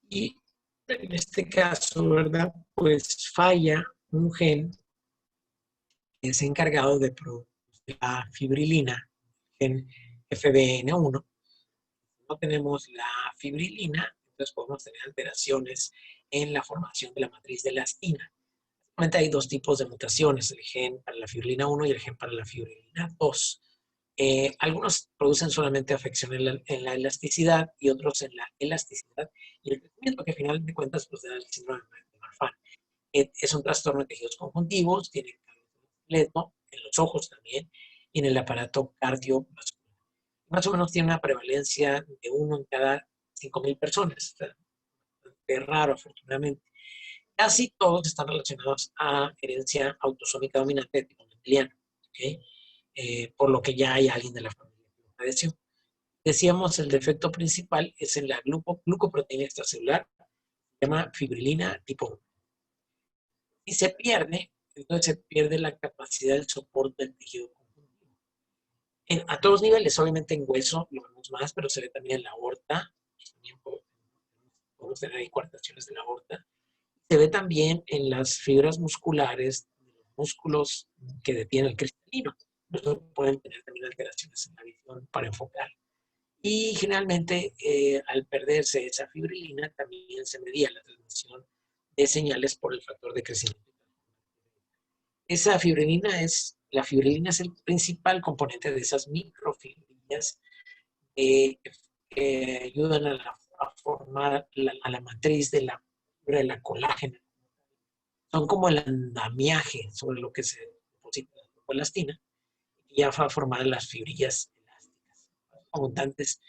Y en este caso, ¿verdad? Pues falla un gen que es encargado de producir la fibrilina, gen FBN1. No tenemos la fibrilina, entonces podemos tener alteraciones en la formación de la matriz de elastina. Hay dos tipos de mutaciones, el gen para la fibrilina 1 y el gen para la fibrilina 2. Algunos producen solamente afección en la elasticidad y otros en la elasticidad y el crecimiento, que al final de cuentas pues, da el síndrome de Marfan. Es un trastorno de tejidos conjuntivos, tiene esqueleto, en los ojos también, y en el aparato cardiovascular. Más o menos tiene una prevalencia de 1 en cada 5,000 personas. Es raro, afortunadamente. Casi todos están relacionados a herencia autosómica dominante de tipo mendeliano, ¿okay? Por lo que ya hay alguien de la familia que lo padeció. Decíamos, el defecto principal es en la glucoproteína extracelular, se llama fibrilina tipo 1. Y se pierde, entonces se pierde la capacidad del soporte del tejido conjuntivo. A todos niveles, obviamente en hueso lo vemos más, pero se ve también en la aorta, también podemos tener ahí coartaciones de la aorta. Se ve también en las fibras musculares, los músculos que detienen el cristalino. Pueden tener también alteraciones en la visión para enfocar. Y generalmente, al perderse esa fibrilina, también se medía la transmisión de señales por el factor de crecimiento. La fibrilina es el principal componente de esas microfibrillas que ayudan a formar a la matriz de la colágena. Son como el andamiaje sobre lo que se deposita la colastina y ya va a formar las fibrillas elásticas abundantes,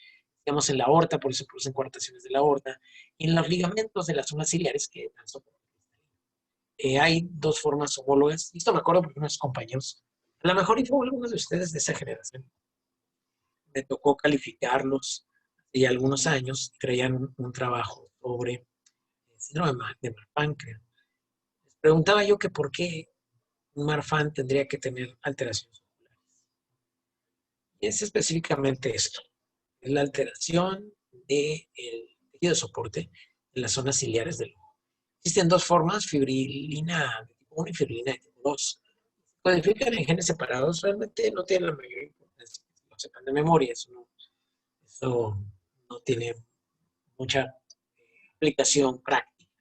digamos, en la aorta, por eso se producen coartaciones de la aorta, y en los ligamentos de las zonas ciliares que dan soporte. Hay dos formas homólogas. Esto me acuerdo porque unos compañeros, a lo mejor hubo algunos de ustedes de esa generación, me tocó calificarlos hace ya algunos años, traían un trabajo sobre el síndrome de Marfan. Les preguntaba yo que por qué un Marfan tendría que tener alteraciones oculares. Y es específicamente esto, es la alteración del tejido de soporte en las zonas ciliares del ojo. Existen dos formas, fibrilina de tipo 1 y fibrilina de tipo 2. Se codifican en genes separados, realmente no tienen la mayor importancia, no sepan de memoria, eso no tiene mucha aplicación práctica.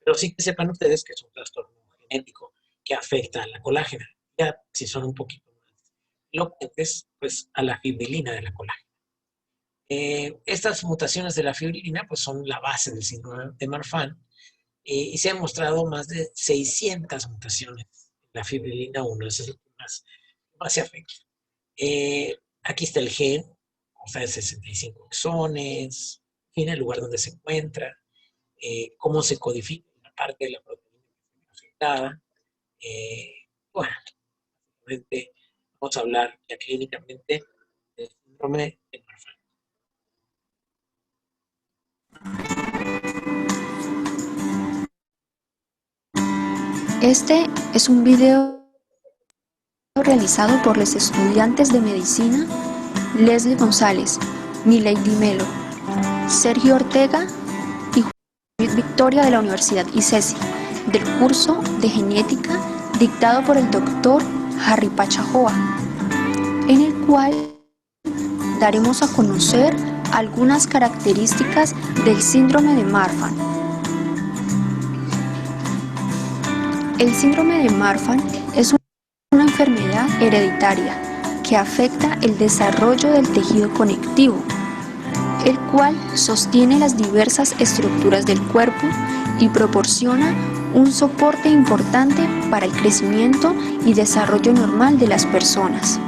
Pero sí que sepan ustedes que es un trastorno genético que afecta a la colágena. Ya si son un poquito más locales, pues a la fibrilina de la colágena. Estas mutaciones de la fibrilina pues son la base del síndrome de Marfan y se han mostrado más de 600 mutaciones en la fibrilina 1, eso es lo que más se afecta. Aquí está el gen, o sea, 65 exones, en el lugar donde se encuentra, cómo se codifica la parte de la proteína afectada. Bueno, básicamente vamos a hablar ya clínicamente del síndrome de Marfan. Este es un video realizado por los estudiantes de medicina Leslie González, Milady Melo, Sergio Ortega y Judith Victoria de la Universidad ICESI, del curso de genética dictado por el doctor Harry Pachajoa, en el cual daremos a conocer algunas características del síndrome de Marfan. El síndrome de Marfan es una enfermedad hereditaria que afecta el desarrollo del tejido conectivo, el cual sostiene las diversas estructuras del cuerpo y proporciona un soporte importante para el crecimiento y desarrollo normal de las personas.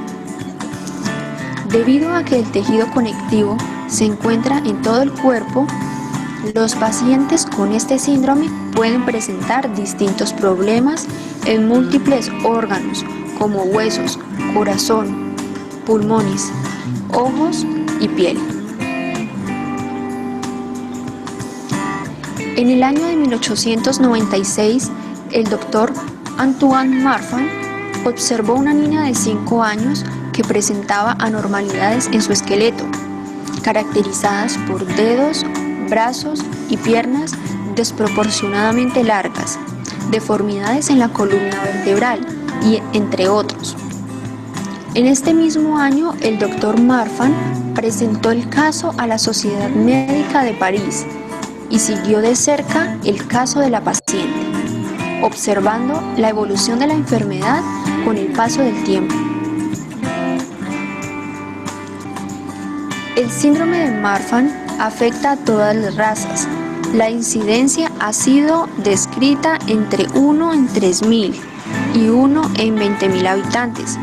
Debido a que el tejido conectivo se encuentra en todo el cuerpo, los pacientes con este síndrome pueden presentar distintos problemas en múltiples órganos como huesos, corazón, pulmones, ojos y piel. En el año de 1896, el doctor Antoine Marfan observó una niña de 5 años que presentaba anormalidades en su esqueleto, caracterizadas por dedos, brazos y piernas desproporcionadamente largas, deformidades en la columna vertebral y entre otros. En este mismo año, el doctor Marfan presentó el caso a la Sociedad Médica de París y siguió de cerca el caso de la paciente, observando la evolución de la enfermedad con el paso del tiempo. El síndrome de Marfan afecta a todas las razas. La incidencia ha sido descrita entre 1 en 3.000 y 1 en 20.000 habitantes.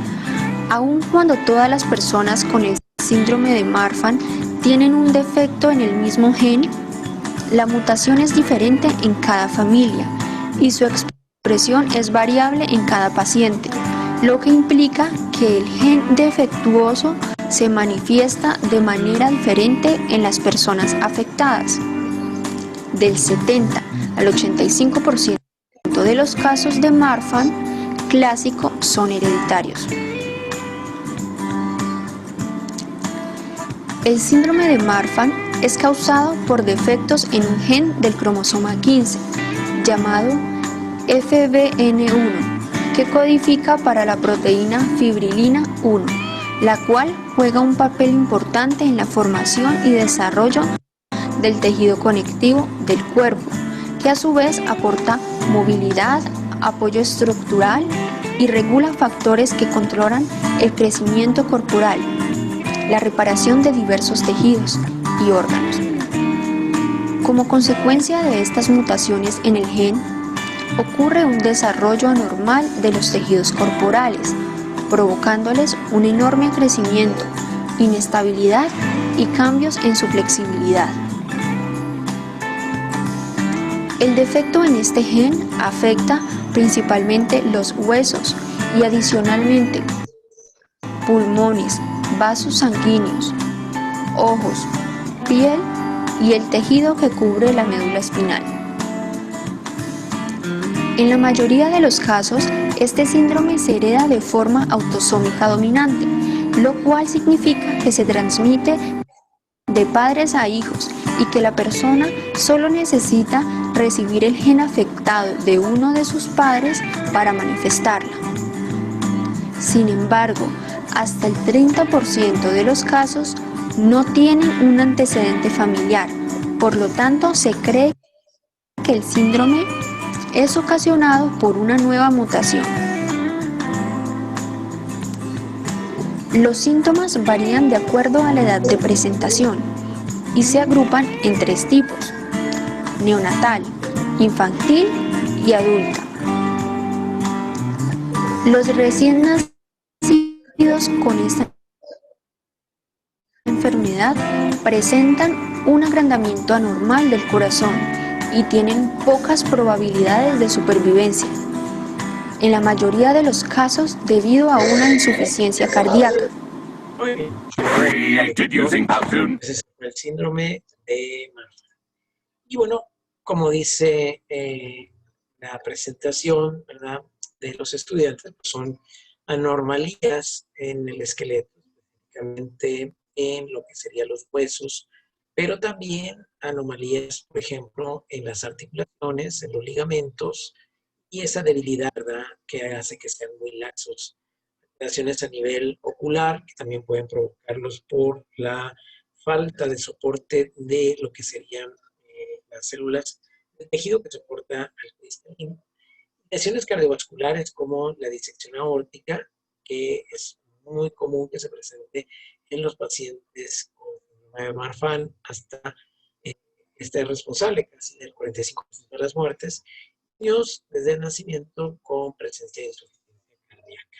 Aun cuando todas las personas con el síndrome de Marfan tienen un defecto en el mismo gen, la mutación es diferente en cada familia y su expresión es variable en cada paciente, lo que implica que el gen defectuoso se manifiesta de manera diferente en las personas afectadas. Del 70 al 85% de los casos de Marfan clásico son hereditarios. El síndrome de Marfan es causado por defectos en un gen del cromosoma 15, llamado FBN1, que codifica para la proteína fibrilina 1, la cual juega un papel importante en la formación y desarrollo del tejido conectivo del cuerpo, que a su vez aporta movilidad, apoyo estructural y regula factores que controlan el crecimiento corporal, la reparación de diversos tejidos y órganos. Como consecuencia de estas mutaciones en el gen, ocurre un desarrollo anormal de los tejidos corporales, provocándoles un enorme crecimiento, inestabilidad y cambios en su flexibilidad. El defecto en este gen afecta principalmente los huesos y adicionalmente pulmones, vasos sanguíneos, ojos, piel y el tejido que cubre la médula espinal. En la mayoría de los casos, este síndrome se hereda de forma autosómica dominante, lo cual significa que se transmite de padres a hijos y que la persona solo necesita recibir el gen afectado de uno de sus padres para manifestarla. Sin embargo, hasta el 30% de los casos no tienen un antecedente familiar, por lo tanto se cree que el síndrome es ocasionado por una nueva mutación. Los síntomas varían de acuerdo a la edad de presentación y se agrupan en 3 tipos: neonatal, infantil y adulta. Los recién nacidos con esta enfermedad presentan un agrandamiento anormal del corazón y tienen pocas probabilidades de supervivencia, en la mayoría de los casos debido a una insuficiencia cardíaca. Ese es el síndrome de Marfan. Y bueno, como dice la presentación, ¿verdad?, de los estudiantes son anormalías en el esqueleto, específicamente en lo que serían los huesos, pero también anomalías, por ejemplo, en las articulaciones, en los ligamentos, y esa debilidad, ¿verdad?, que hace que sean muy laxos. Alteraciones a nivel ocular, que también pueden provocarlos por la falta de soporte de lo que serían las células del tejido que soporta al cristalino. Lesiones cardiovasculares como la disección aórtica, que es muy común que se presente en los pacientes con síndrome de Marfan, hasta este es responsable casi del 45% de las muertes, niños desde el nacimiento con presencia de insuficiencia cardíaca.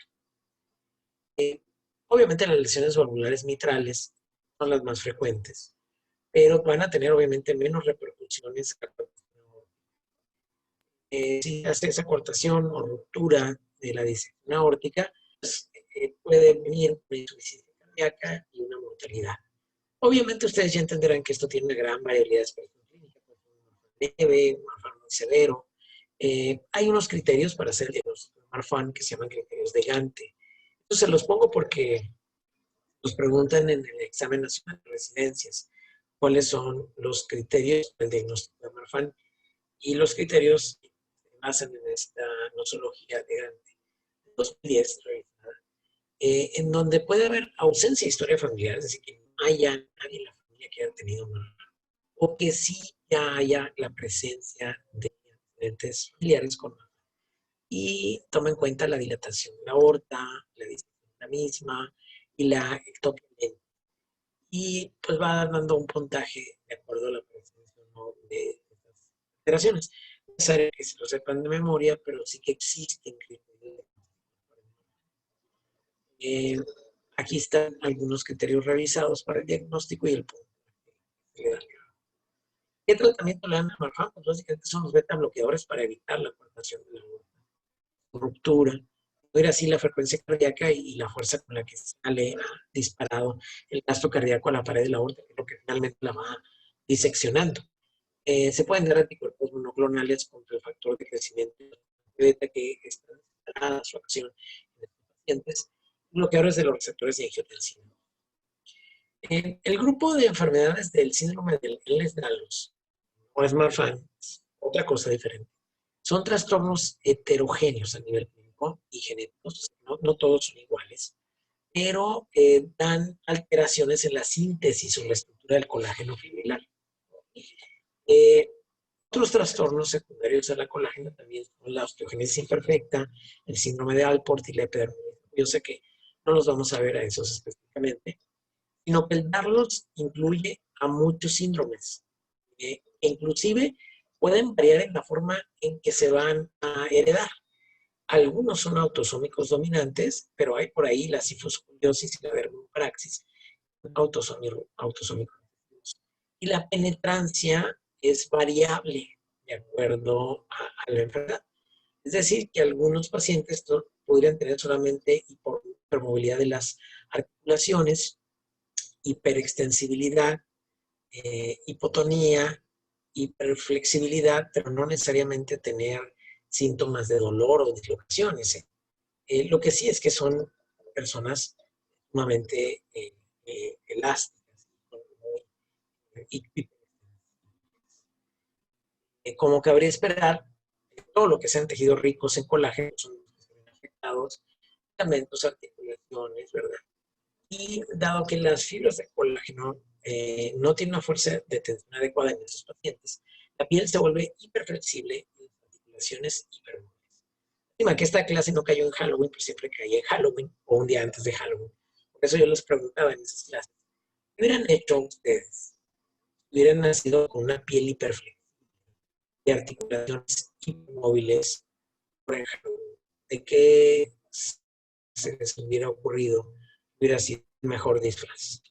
Obviamente las lesiones valvulares mitrales son las más frecuentes, pero van a tener obviamente menos repercusiones. Si hace esa cortación o ruptura de la disección aórtica, pues, puede venir una insuficiencia cardíaca y una mortalidad. Obviamente ustedes ya entenderán que esto tiene una gran variabilidad de expresión clínica, leve, Marfan muy severo. Hay unos criterios para hacer el diagnóstico de Marfan que se llaman criterios de Gante. Entonces se los pongo porque nos preguntan en el examen nacional de residencias cuáles son los criterios del diagnóstico de Marfan, y los criterios se basan en esta nosología de Gante 2010 realizada, en donde puede haber ausencia de historia familiar, es decir, que no haya nadie en la familia que haya tenido Marfan, o que sí ya haya la presencia de antecedentes familiares con Marfan. Y toma en cuenta la dilatación de la aorta, la disección de la misma y la ectopia. Y pues va dando un puntaje de acuerdo a la presencia o no de estas alteraciones. No es necesario que se lo sepan de memoria, pero sí que existen criterios. Aquí están algunos criterios revisados para el diagnóstico y el punto. ¿Qué tratamiento le dan a Marfan? Pues básicamente son los beta bloqueadores para evitar la coartación de la aorta, ruptura, ir así la frecuencia cardíaca y la fuerza con la que sale disparado el gasto cardíaco a la pared de la aorta, que es lo que finalmente la va diseccionando. Se pueden dar anticuerpos monoclonales contra el factor de crecimiento beta que está instalada su acción en estos pacientes, bloqueadores de los receptores de angiotensina. El grupo de enfermedades del síndrome del Ehlers-Danlos o es Marfan, otra cosa diferente. Son trastornos heterogéneos a nivel clínico y genéticos, no todos son iguales, pero dan alteraciones en la síntesis o la estructura del colágeno fibrilar. Otros trastornos secundarios a la colágeno también son la osteogénesis imperfecta, el síndrome de Alport y la epidermolysis. Yo sé que no los vamos a ver a esos específicamente, sino que el darlos incluye a muchos síndromes, inclusive pueden variar en la forma en que se van a heredar. Algunos son autosómicos dominantes, pero hay por ahí la cifoscoliosis y la dermopraxis autosómicos. Y la penetrancia es variable de acuerdo a la enfermedad. Es decir, que algunos pacientes podrían tener solamente hipermovilidad de las articulaciones, hiperextensibilidad, hipotonía, hiperflexibilidad, pero no necesariamente tener síntomas de dolor o dislocaciones. Lo que sí es que son personas sumamente elásticas. Como cabría esperar, todo lo que sean tejidos ricos en colágeno son los que se ven afectados, ligamentos, articulaciones, ¿verdad? Y dado que las fibras de colágeno no tienen una fuerza de tensión adecuada en estos pacientes, la piel se vuelve hiperflexible y las articulaciones hipermóviles. Lástima que esta clase no cayó en Halloween, pero siempre caía en Halloween o un día antes de Halloween. Por eso yo les preguntaba en esas clases, ¿qué hubieran hecho ustedes? Hubieran nacido con una piel hiperflexible y articulaciones hipermóviles por ejemplo, ¿de qué se les hubiera ocurrido? Hubiera sido el mejor disfraz.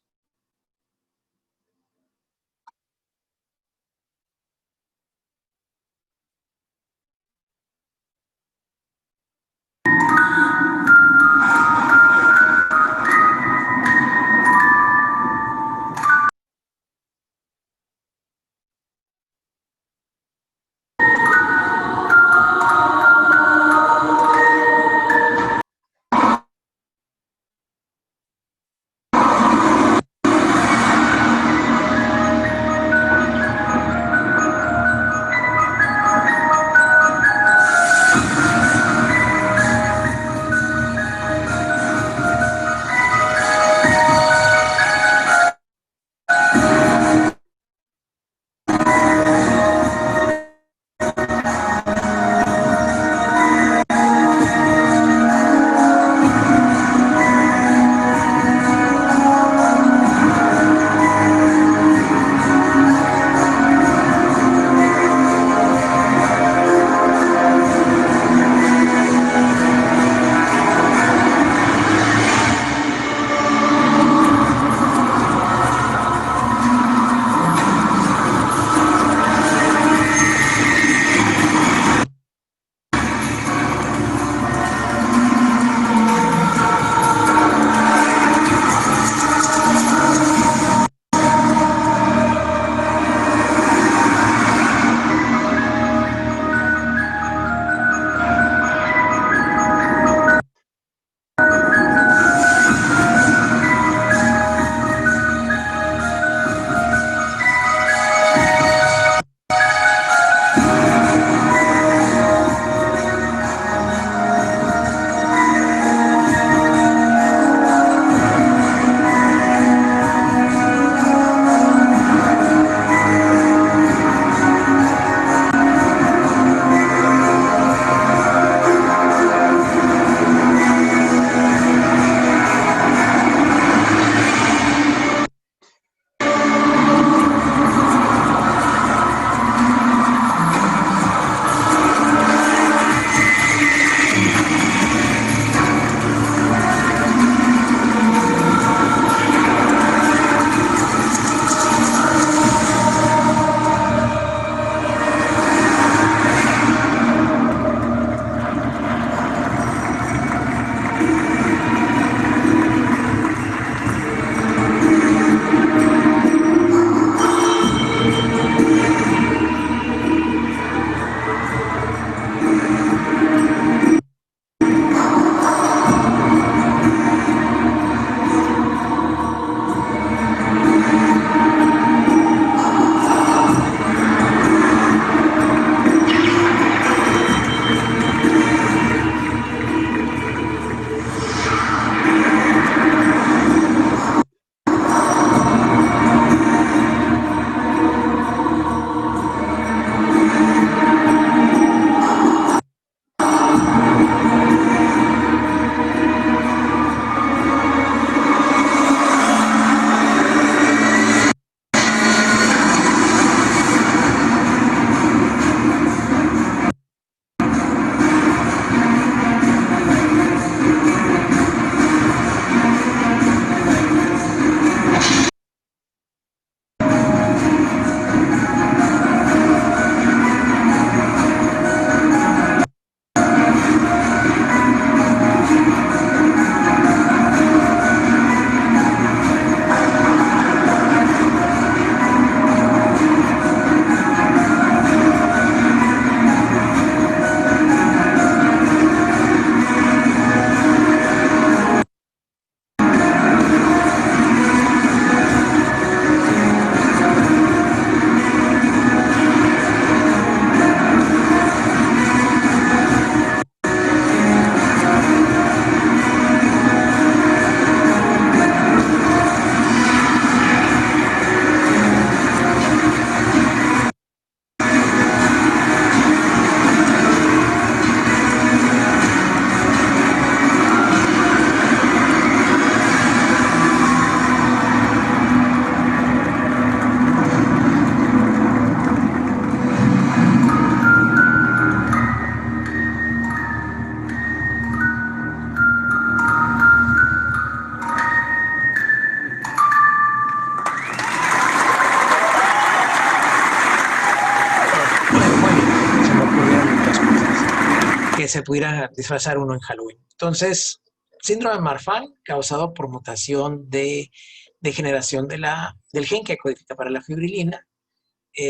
se pudiera disfrazar uno en Halloween. Entonces, síndrome de Marfan, causado por mutación de degeneración del gen que codifica para la fibrilina.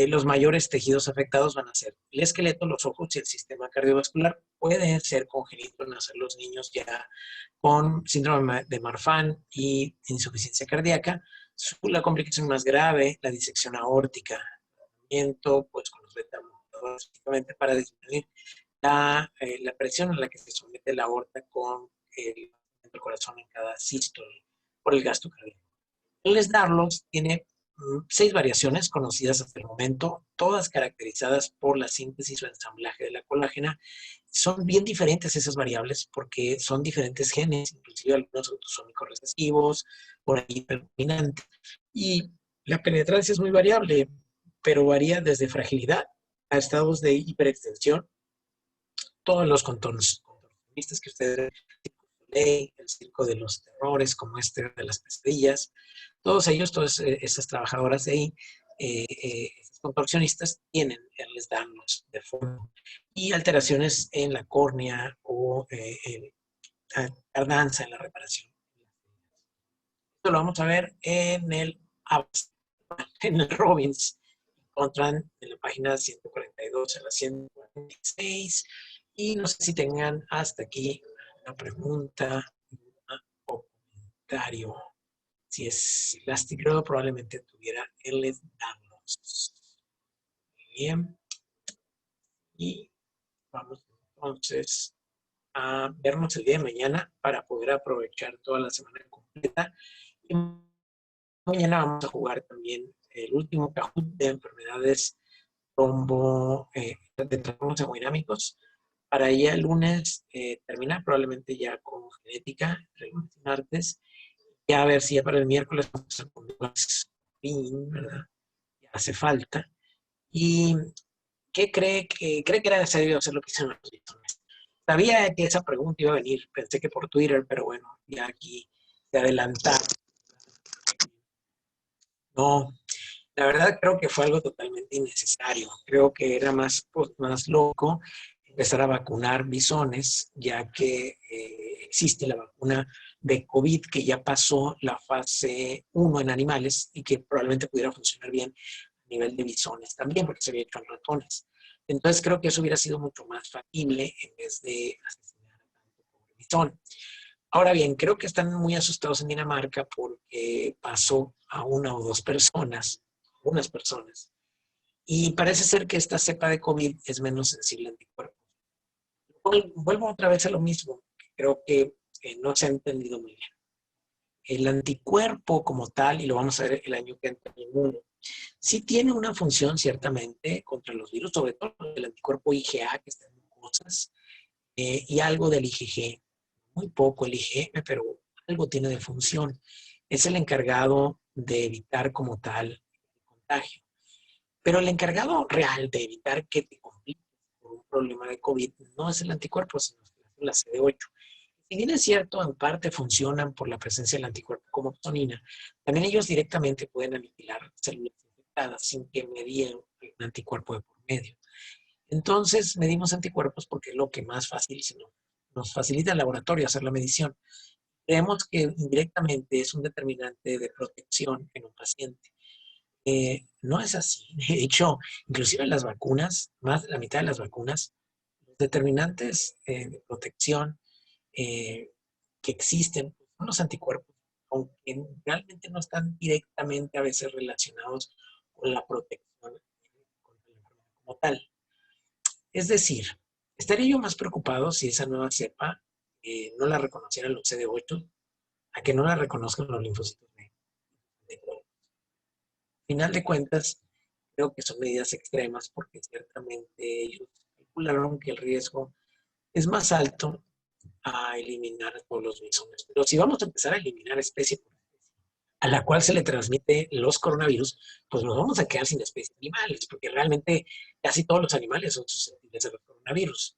Los mayores tejidos afectados van a ser el esqueleto, los ojos y el sistema cardiovascular. Puede ser congénito en nacer los niños ya con síndrome de Marfan y insuficiencia cardíaca. La complicación más grave, la disección aórtica, pues con los beta-bloqueadores, básicamente para disminuir la presión a la que se somete la aorta con el corazón en cada sístole por el gasto cardíaco. El Ehlers-Danlos tiene 6 variaciones conocidas hasta el momento, todas caracterizadas por la síntesis o ensamblaje de la colágena. Son bien diferentes esas variables porque son diferentes genes, inclusive algunos autosómicos recesivos, por ahí predominante. Y la penetrancia es muy variable, pero varía desde fragilidad a estados de hiperextensión. Todos los contorsionistas que ustedes ven, el circo de los terrores, como de las pesadillas, todos ellos, todas esas trabajadoras de ahí, contorsionistas, tienen Ehlers-Danlos de fondo y alteraciones en la córnea o tardanza en la reparación. Esto lo vamos a ver en el Robbins. Encuentran en la página 142 a la 146. Y no sé si tengan hasta aquí una pregunta o comentario. Si es Elastigirl, probablemente tuviera Ehlers-Danlos. Bien. Y vamos entonces a vernos el día de mañana para poder aprovechar toda la semana completa. Y mañana vamos a jugar también el último Kahoot de enfermedades de trastornos hemodinámicos. Para ya el lunes terminar probablemente ya con genética, martes. Ya a ver si ya para el miércoles vamos a poner más fin, ¿verdad? Ya hace falta. ¿Y qué cree que era necesario hacer lo que hicieron los bisones? Sabía que esa pregunta iba a venir, pensé que por Twitter, pero bueno, ya aquí se adelantaron. No, la verdad creo que fue algo totalmente innecesario. Creo que era más loco empezar a vacunar bisones, ya que existe la vacuna de COVID que ya pasó la fase 1 en animales y que probablemente pudiera funcionar bien a nivel de bisones también, porque se había hecho en ratones. Entonces creo que eso hubiera sido mucho más factible en vez de asesinar a tanto pobre bisón. Ahora bien, creo que están muy asustados en Dinamarca porque pasó a 1 o 2 personas, unas personas, y parece ser que esta cepa de COVID es menos sensible a anticuerpos. Vuelvo otra vez a lo mismo, creo que no se ha entendido muy bien. El anticuerpo como tal, y lo vamos a ver el año que entra en uno, sí tiene una función ciertamente contra los virus, sobre todo el anticuerpo IgA que está en mucosas, y algo del IgG. Muy poco el IgM, pero algo tiene de función. Es el encargado de evitar como tal el contagio. Pero el encargado real de evitar que te compliques por un problema de COVID no es el anticuerpo, sino la CD8. Si bien es cierto, en parte funcionan por la presencia del anticuerpo como opsonina, también ellos directamente pueden aniquilar células infectadas sin que medien un anticuerpo de por medio. Entonces, medimos anticuerpos porque es lo que más fácil nos facilita el laboratorio hacer la medición. Creemos que indirectamente es un determinante de protección en un paciente. No es así. De hecho, inclusive en las vacunas, más de la mitad de las vacunas, los determinantes de protección que existen son los anticuerpos, aunque realmente no están directamente a veces relacionados con la protección como tal. Es decir, estaría yo más preocupado si esa nueva cepa no la reconocieran los CD8 a que no la reconozcan los linfocitos de cuerpo. Al final de cuentas, creo que son medidas extremas porque ciertamente ellos calcularon que el riesgo es más alto a eliminar a todos los bisones. Pero si vamos a empezar a eliminar especie por especie, a la cual se le transmite los coronavirus, pues nos vamos a quedar sin especies animales, porque realmente casi todos los animales son susceptibles a los coronavirus.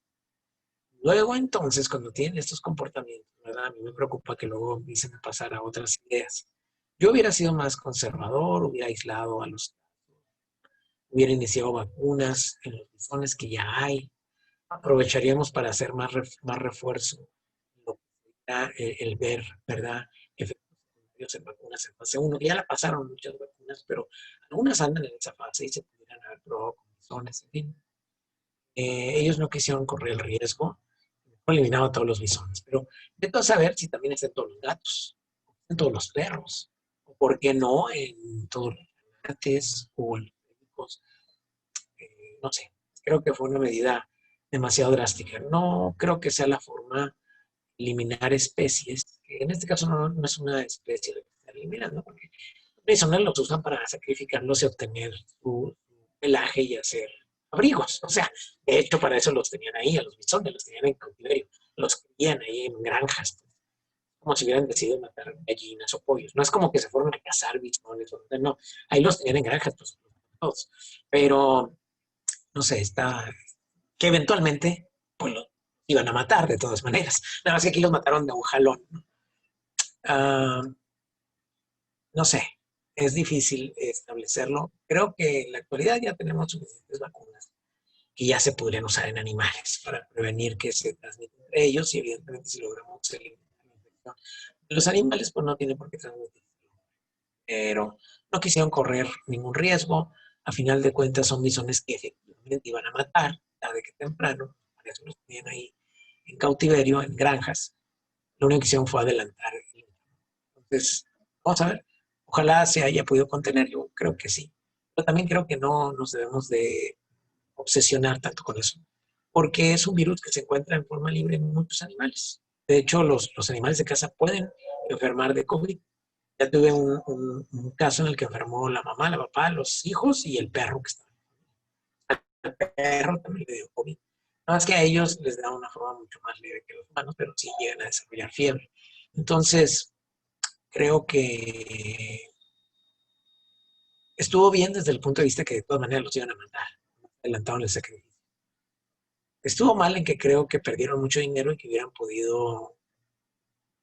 Luego, entonces, cuando tienen estos comportamientos, ¿verdad? A mí me preocupa que luego empiecen a pasar a otras ideas. Yo hubiera sido más conservador, hubiera aislado a los... Hubiera iniciado vacunas en los bisones que ya hay. aprovecharíamos para hacer más refuerzo, lo que sería, el ver, ¿verdad?, efectos secundarios en vacunas en fase 1, que ya la pasaron muchas vacunas, pero algunas andan en esa fase y se pudieran haber probado con bisones, en fin. Ellos no quisieron correr el riesgo, eliminado a todos los bisones, pero vete a saber si también está en todos los gatos, en todos los perros, o por qué no en todos los gatos o en los pericos. No sé, creo que fue una medida demasiado drástica. No creo que sea la forma de eliminar especies, que en este caso no es una especie la que está eliminando, porque los bisones los usan para sacrificarlos y obtener su pelaje y hacer abrigos. O sea, de hecho, para eso los tenían ahí, a los bisones, los tenían en cautiverio, los crían ahí en granjas, pues, como si hubieran decidido matar gallinas o pollos. No es como que se fueron a cazar bisones, no, ahí los tenían en granjas, pues, todos. Pero, no sé, está, que eventualmente, pues, los iban a matar de todas maneras. Nada más que aquí los mataron de un jalón, ¿no? Ah, no sé, es difícil establecerlo. Creo que en la actualidad ya tenemos suficientes vacunas que ya se podrían usar en animales para prevenir que se transmitan entre ellos y evidentemente si logramos eliminar la infección de los animales, pues no tiene por qué transmitirse. Pero no quisieron correr ningún riesgo. A final de cuentas son bisones que efectivamente iban a matar tarde que temprano. Para eso los tenían ahí en cautiverio, en granjas. Lo único que hicieron fue adelantar. Entonces, vamos a ver. Ojalá se haya podido contener. Yo creo que sí. Pero también creo que no nos debemos de obsesionar tanto con eso, porque es un virus que se encuentra en forma libre en muchos animales. De hecho, los animales de casa pueden enfermar de COVID. Ya tuve un caso en el que enfermó la mamá, la papá, los hijos y el perro que estaba. El perro también le dio COVID. Nada más que a ellos les da una forma mucho más leve que los humanos, pero sí llegan a desarrollar fiebre. Entonces, creo que estuvo bien desde el punto de vista que de todas maneras los iban a matar. Adelantaron el sacrificio. Estuvo mal en que creo que perdieron mucho dinero y que hubieran podido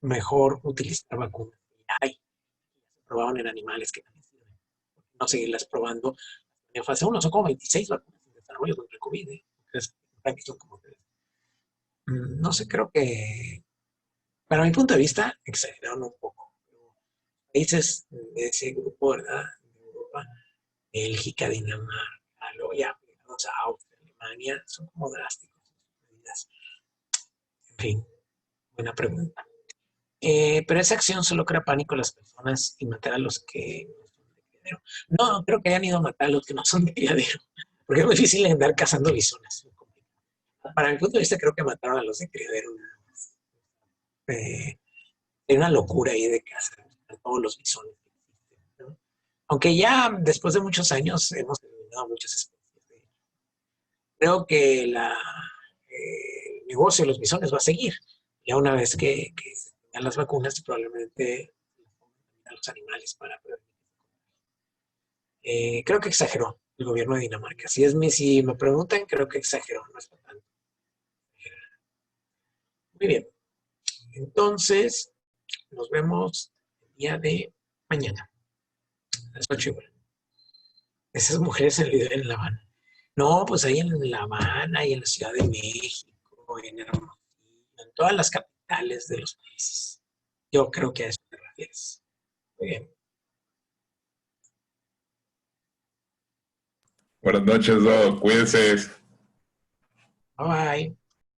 mejor utilizar vacunas. Ay, se probaban en animales que también sirven. No seguirlas probando en fase 1. Son como 26 vacunas en desarrollo contra el COVID. Son como 3. No sé, creo que, para mi punto de vista, exageraron un poco. Países de ese grupo, ¿verdad? De Europa, Bélgica, Dinamarca, luego ya aplicados a Austria, Alemania, son como drásticos en sus medidas. En fin, buena pregunta. Pero esa acción solo crea pánico a las personas y matar a los que no son de criadero. No, creo que hayan ido a matar a los que no son de criadero, porque es muy difícil andar cazando bisones. Para mi punto de vista, creo que mataron a los de criadero. Hay una locura ahí de cazar a todos los bisones que existen, ¿no? Aunque ya después de muchos años hemos eliminado muchas especies. Creo que el negocio de los bisones va a seguir. Ya una vez que se tengan las vacunas, probablemente a los animales para prevenir. Creo que exageró el gobierno de Dinamarca. Si me preguntan, creo que exageró, no es para tanto. Muy bien. Entonces, nos vemos el día de mañana, a las 8:00. Esas mujeres en el video en La Habana. No, pues ahí en La Habana y en la Ciudad de México, en Hermosillo, en todas las capitales de los países. Yo creo que a eso te refieres. Muy bien. Buenas noches, Doc. Cuídense. Bye bye.